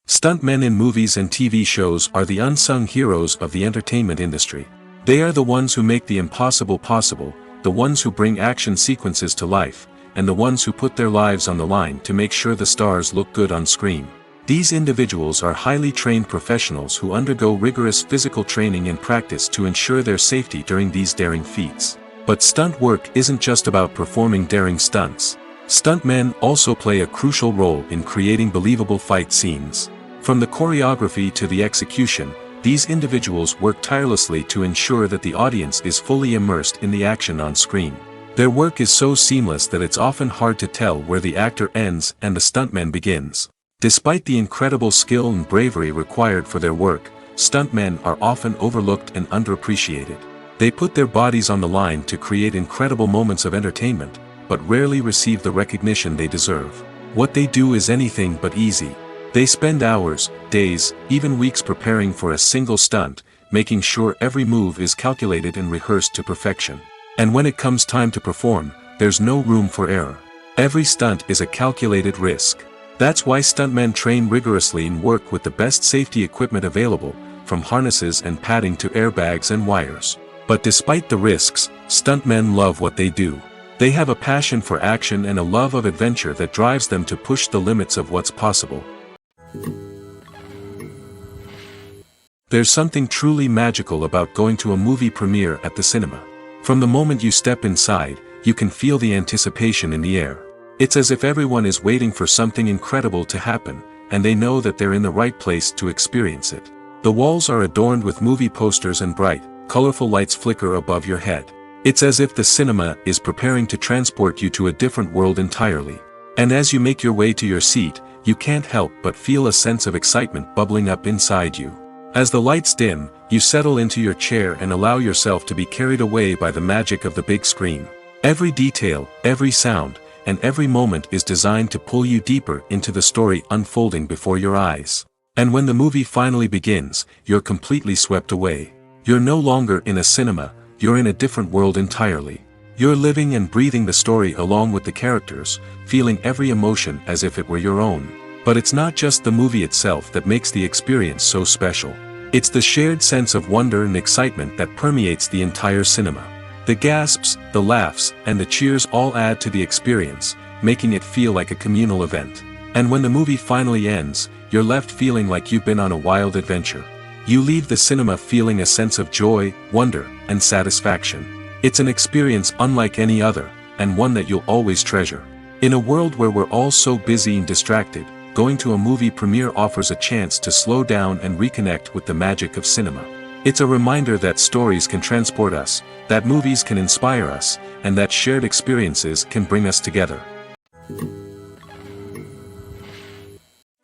Stuntmen in movies and TV shows are the unsung heroes of the entertainment industry. They are the ones who make the impossible possible, the ones who bring action sequences to life, and the ones who put their lives on the line to make sure the stars look good on screen. These individuals are highly trained professionals who undergo rigorous physical training and practice to ensure their safety during these daring feats. But stunt work isn't just about performing daring stunts. Stuntmen also play a crucial role in creating believable fight scenes. From the choreography to the execution, these individuals work tirelessly to ensure that the audience is fully immersed in the action on screen. Their work is so seamless that it's often hard to tell where the actor ends and the stuntman begins. Despite the incredible skill and bravery required for their work, stuntmen are often overlooked and underappreciated. They put their bodies on the line to create incredible moments of entertainment, but rarely receive the recognition they deserve. What they do is anything but easy. They spend hours, days, even weeks preparing for a single stunt, making sure every move is calculated and rehearsed to perfection. And when it comes time to perform, there's no room for error. Every stunt is a calculated risk. That's why stuntmen train rigorously and work with the best safety equipment available, from harnesses and padding to airbags and wires. But despite the risks, stuntmen love what they do. They have a passion for action and a love of adventure that drives them to push the limits of what's possible. There's something truly magical about going to a movie premiere at the cinema. From the moment you step inside, you can feel the anticipation in the air. It's as if everyone is waiting for something incredible to happen, and they know that they're in the right place to experience it. The walls are adorned with movie posters and bright, colorful lights flicker above your head. It's as if the cinema is preparing to transport you to a different world entirely. And as you make your way to your seat, you can't help but feel a sense of excitement bubbling up inside you. As the lights dim, you settle into your chair and allow yourself to be carried away by the magic of the big screen. Every detail, every sound, and every moment is designed to pull you deeper into the story unfolding before your eyes. And when the movie finally begins, you're completely swept away. You're no longer in a cinema, you're in a different world entirely. You're living and breathing the story along with the characters, feeling every emotion as if it were your own. But it's not just the movie itself that makes the experience so special. It's the shared sense of wonder and excitement that permeates the entire cinema. The gasps, the laughs, and the cheers all add to the experience, making it feel like a communal event. And when the movie finally ends, you're left feeling like you've been on a wild adventure. You leave the cinema feeling a sense of joy, wonder, and satisfaction. It's an experience unlike any other, and one that you'll always treasure. In a world where we're all so busy and distracted, going to a movie premiere offers a chance to slow down and reconnect with the magic of cinema. It's a reminder that stories can transport us, that movies can inspire us, and that shared experiences can bring us together.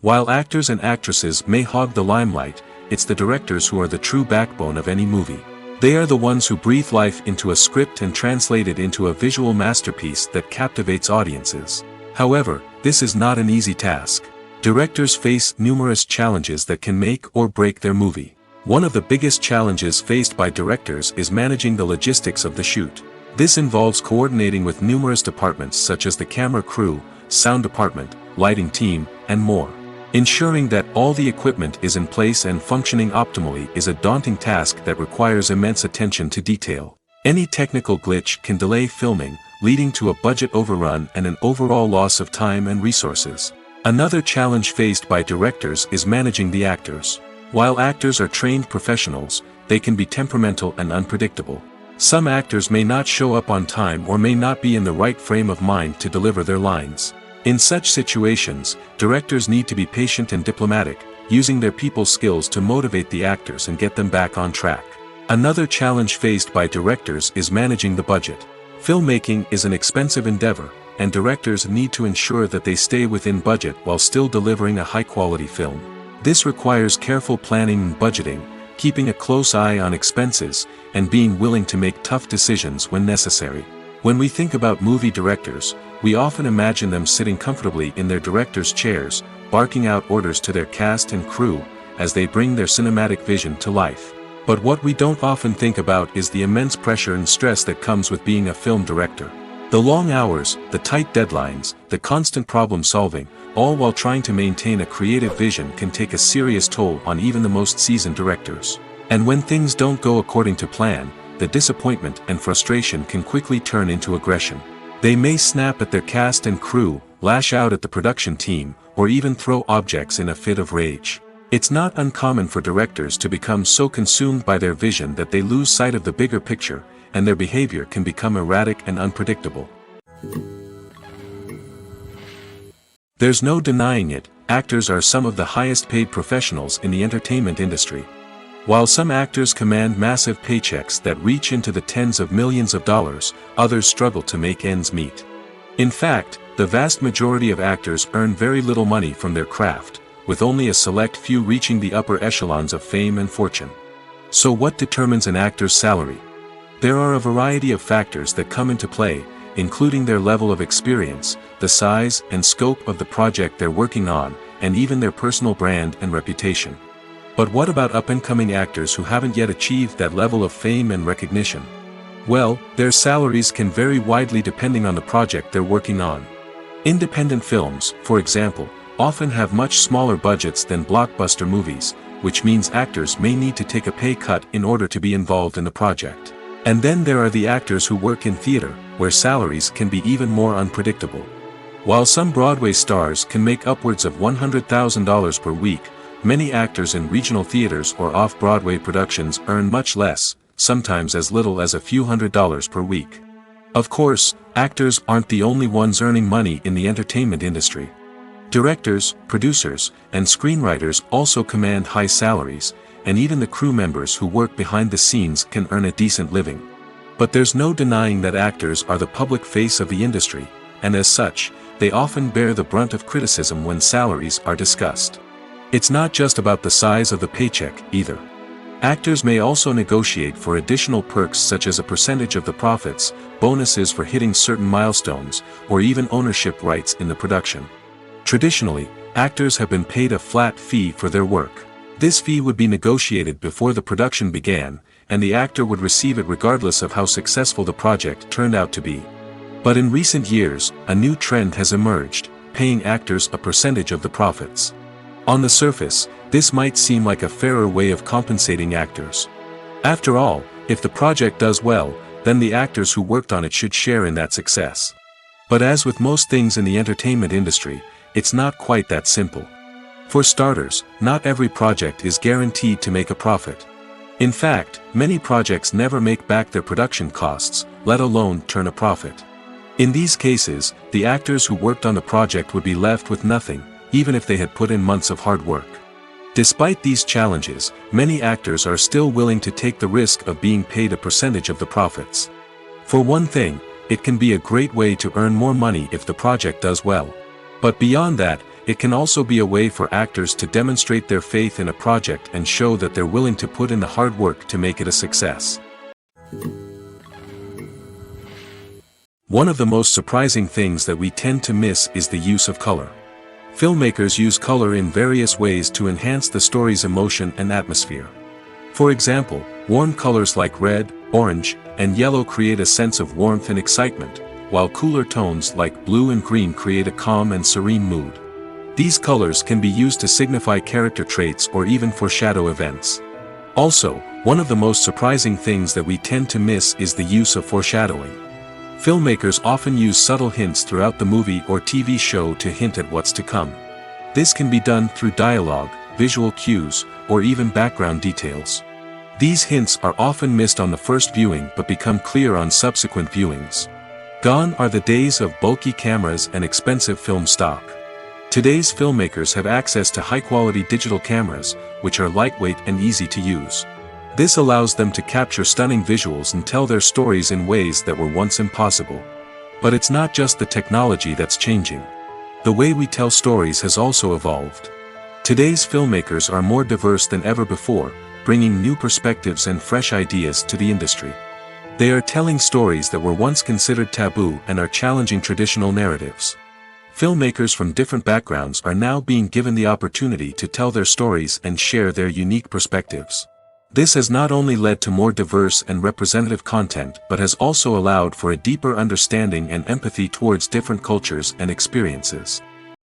While actors and actresses may hog the limelight, it's the directors who are the true backbone of any movie. They are the ones who breathe life into a script and translate it into a visual masterpiece that captivates audiences. However, this is not an easy task. Directors face numerous challenges that can make or break their movie. One of the biggest challenges faced by directors is managing the logistics of the shoot. This involves coordinating with numerous departments such as the camera crew, sound department, lighting team, and more. Ensuring that all the equipment is in place and functioning optimally is a daunting task that requires immense attention to detail. Any technical glitch can delay filming, leading to a budget overrun and an overall loss of time and resources. Another challenge faced by directors is managing the actors. While actors are trained professionals, they can be temperamental and unpredictable. Some actors may not show up on time or may not be in the right frame of mind to deliver their lines. In such situations, directors need to be patient and diplomatic, using their people skills to motivate the actors and get them back on track. Another challenge faced by directors is managing the budget. Filmmaking is an expensive endeavor, and directors need to ensure that they stay within budget while still delivering a high-quality film. This requires careful planning and budgeting, keeping a close eye on expenses, and being willing to make tough decisions when necessary. When we think about movie directors, we often imagine them sitting comfortably in their director's chairs, barking out orders to their cast and crew, as they bring their cinematic vision to life. But what we don't often think about is the immense pressure and stress that comes with being a film director. The long hours, the tight deadlines, the constant problem solving, all while trying to maintain a creative vision can take a serious toll on even the most seasoned directors. And when things don't go according to plan, the disappointment and frustration can quickly turn into aggression. They may snap at their cast and crew, lash out at the production team, or even throw objects in a fit of rage. It's not uncommon for directors to become so consumed by their vision that they lose sight of the bigger picture, and their behavior can become erratic and unpredictable. There's no denying it, actors are some of the highest paid professionals in the entertainment industry. While some actors command massive paychecks that reach into the tens of millions of dollars, others struggle to make ends meet. In fact, the vast majority of actors earn very little money from their craft, with only a select few reaching the upper echelons of fame and fortune. So what determines an actor's salary? There are a variety of factors that come into play, including their level of experience, the size and scope of the project they're working on, and even their personal brand and reputation. But what about up-and-coming actors who haven't yet achieved that level of fame and recognition? Well, their salaries can vary widely depending on the project they're working on. Independent films, for example, often have much smaller budgets than blockbuster movies, which means actors may need to take a pay cut in order to be involved in the project. And then there are the actors who work in theater, where salaries can be even more unpredictable. While some Broadway stars can make upwards of $100,000 per week, many actors in regional theaters or off-Broadway productions earn much less, sometimes as little as a few $100s per week. Of course, actors aren't the only ones earning money in the entertainment industry. Directors, producers, and screenwriters also command high salaries, and even the crew members who work behind the scenes can earn a decent living. But there's no denying that actors are the public face of the industry, and as such, they often bear the brunt of criticism when salaries are discussed. It's not just about the size of the paycheck, either. Actors may also negotiate for additional perks such as a percentage of the profits, bonuses for hitting certain milestones, or even ownership rights in the production. Traditionally, actors have been paid a flat fee for their work. This fee would be negotiated before the production began, and the actor would receive it regardless of how successful the project turned out to be. But in recent years, a new trend has emerged, paying actors a percentage of the profits. On the surface, this might seem like a fairer way of compensating actors. After all, if the project does well, then the actors who worked on it should share in that success. But as with most things in the entertainment industry, it's not quite that simple. For starters, not every project is guaranteed to make a profit. In fact, many projects never make back their production costs, let alone turn a profit. In these cases, the actors who worked on the project would be left with nothing, even if they had put in months of hard work. Despite these challenges, many actors are still willing to take the risk of being paid a percentage of the profits. For one thing, it can be a great way to earn more money if the project does well. But beyond that, it can also be a way for actors to demonstrate their faith in a project and show that they're willing to put in the hard work to make it a success. One of the most surprising things that we tend to miss is the use of color. Filmmakers use color in various ways to enhance the story's emotion and atmosphere. For example, warm colors like red, orange, and yellow create a sense of warmth and excitement, while cooler tones like blue and green create a calm and serene mood. These colors can be used to signify character traits or even foreshadow events. Also, one of the most surprising things that we tend to miss is the use of foreshadowing. Filmmakers often use subtle hints throughout the movie or TV show to hint at what's to come. This can be done through dialogue, visual cues, or even background details. These hints are often missed on the first viewing but become clear on subsequent viewings. Gone are the days of bulky cameras and expensive film stock. Today's filmmakers have access to high-quality digital cameras, which are lightweight and easy to use. This allows them to capture stunning visuals and tell their stories in ways that were once impossible. But it's not just the technology that's changing. The way we tell stories has also evolved. Today's filmmakers are more diverse than ever before, bringing new perspectives and fresh ideas to the industry. They are telling stories that were once considered taboo and are challenging traditional narratives. Filmmakers from different backgrounds are now being given the opportunity to tell their stories and share their unique perspectives. This has not only led to more diverse and representative content but has also allowed for a deeper understanding and empathy towards different cultures and experiences.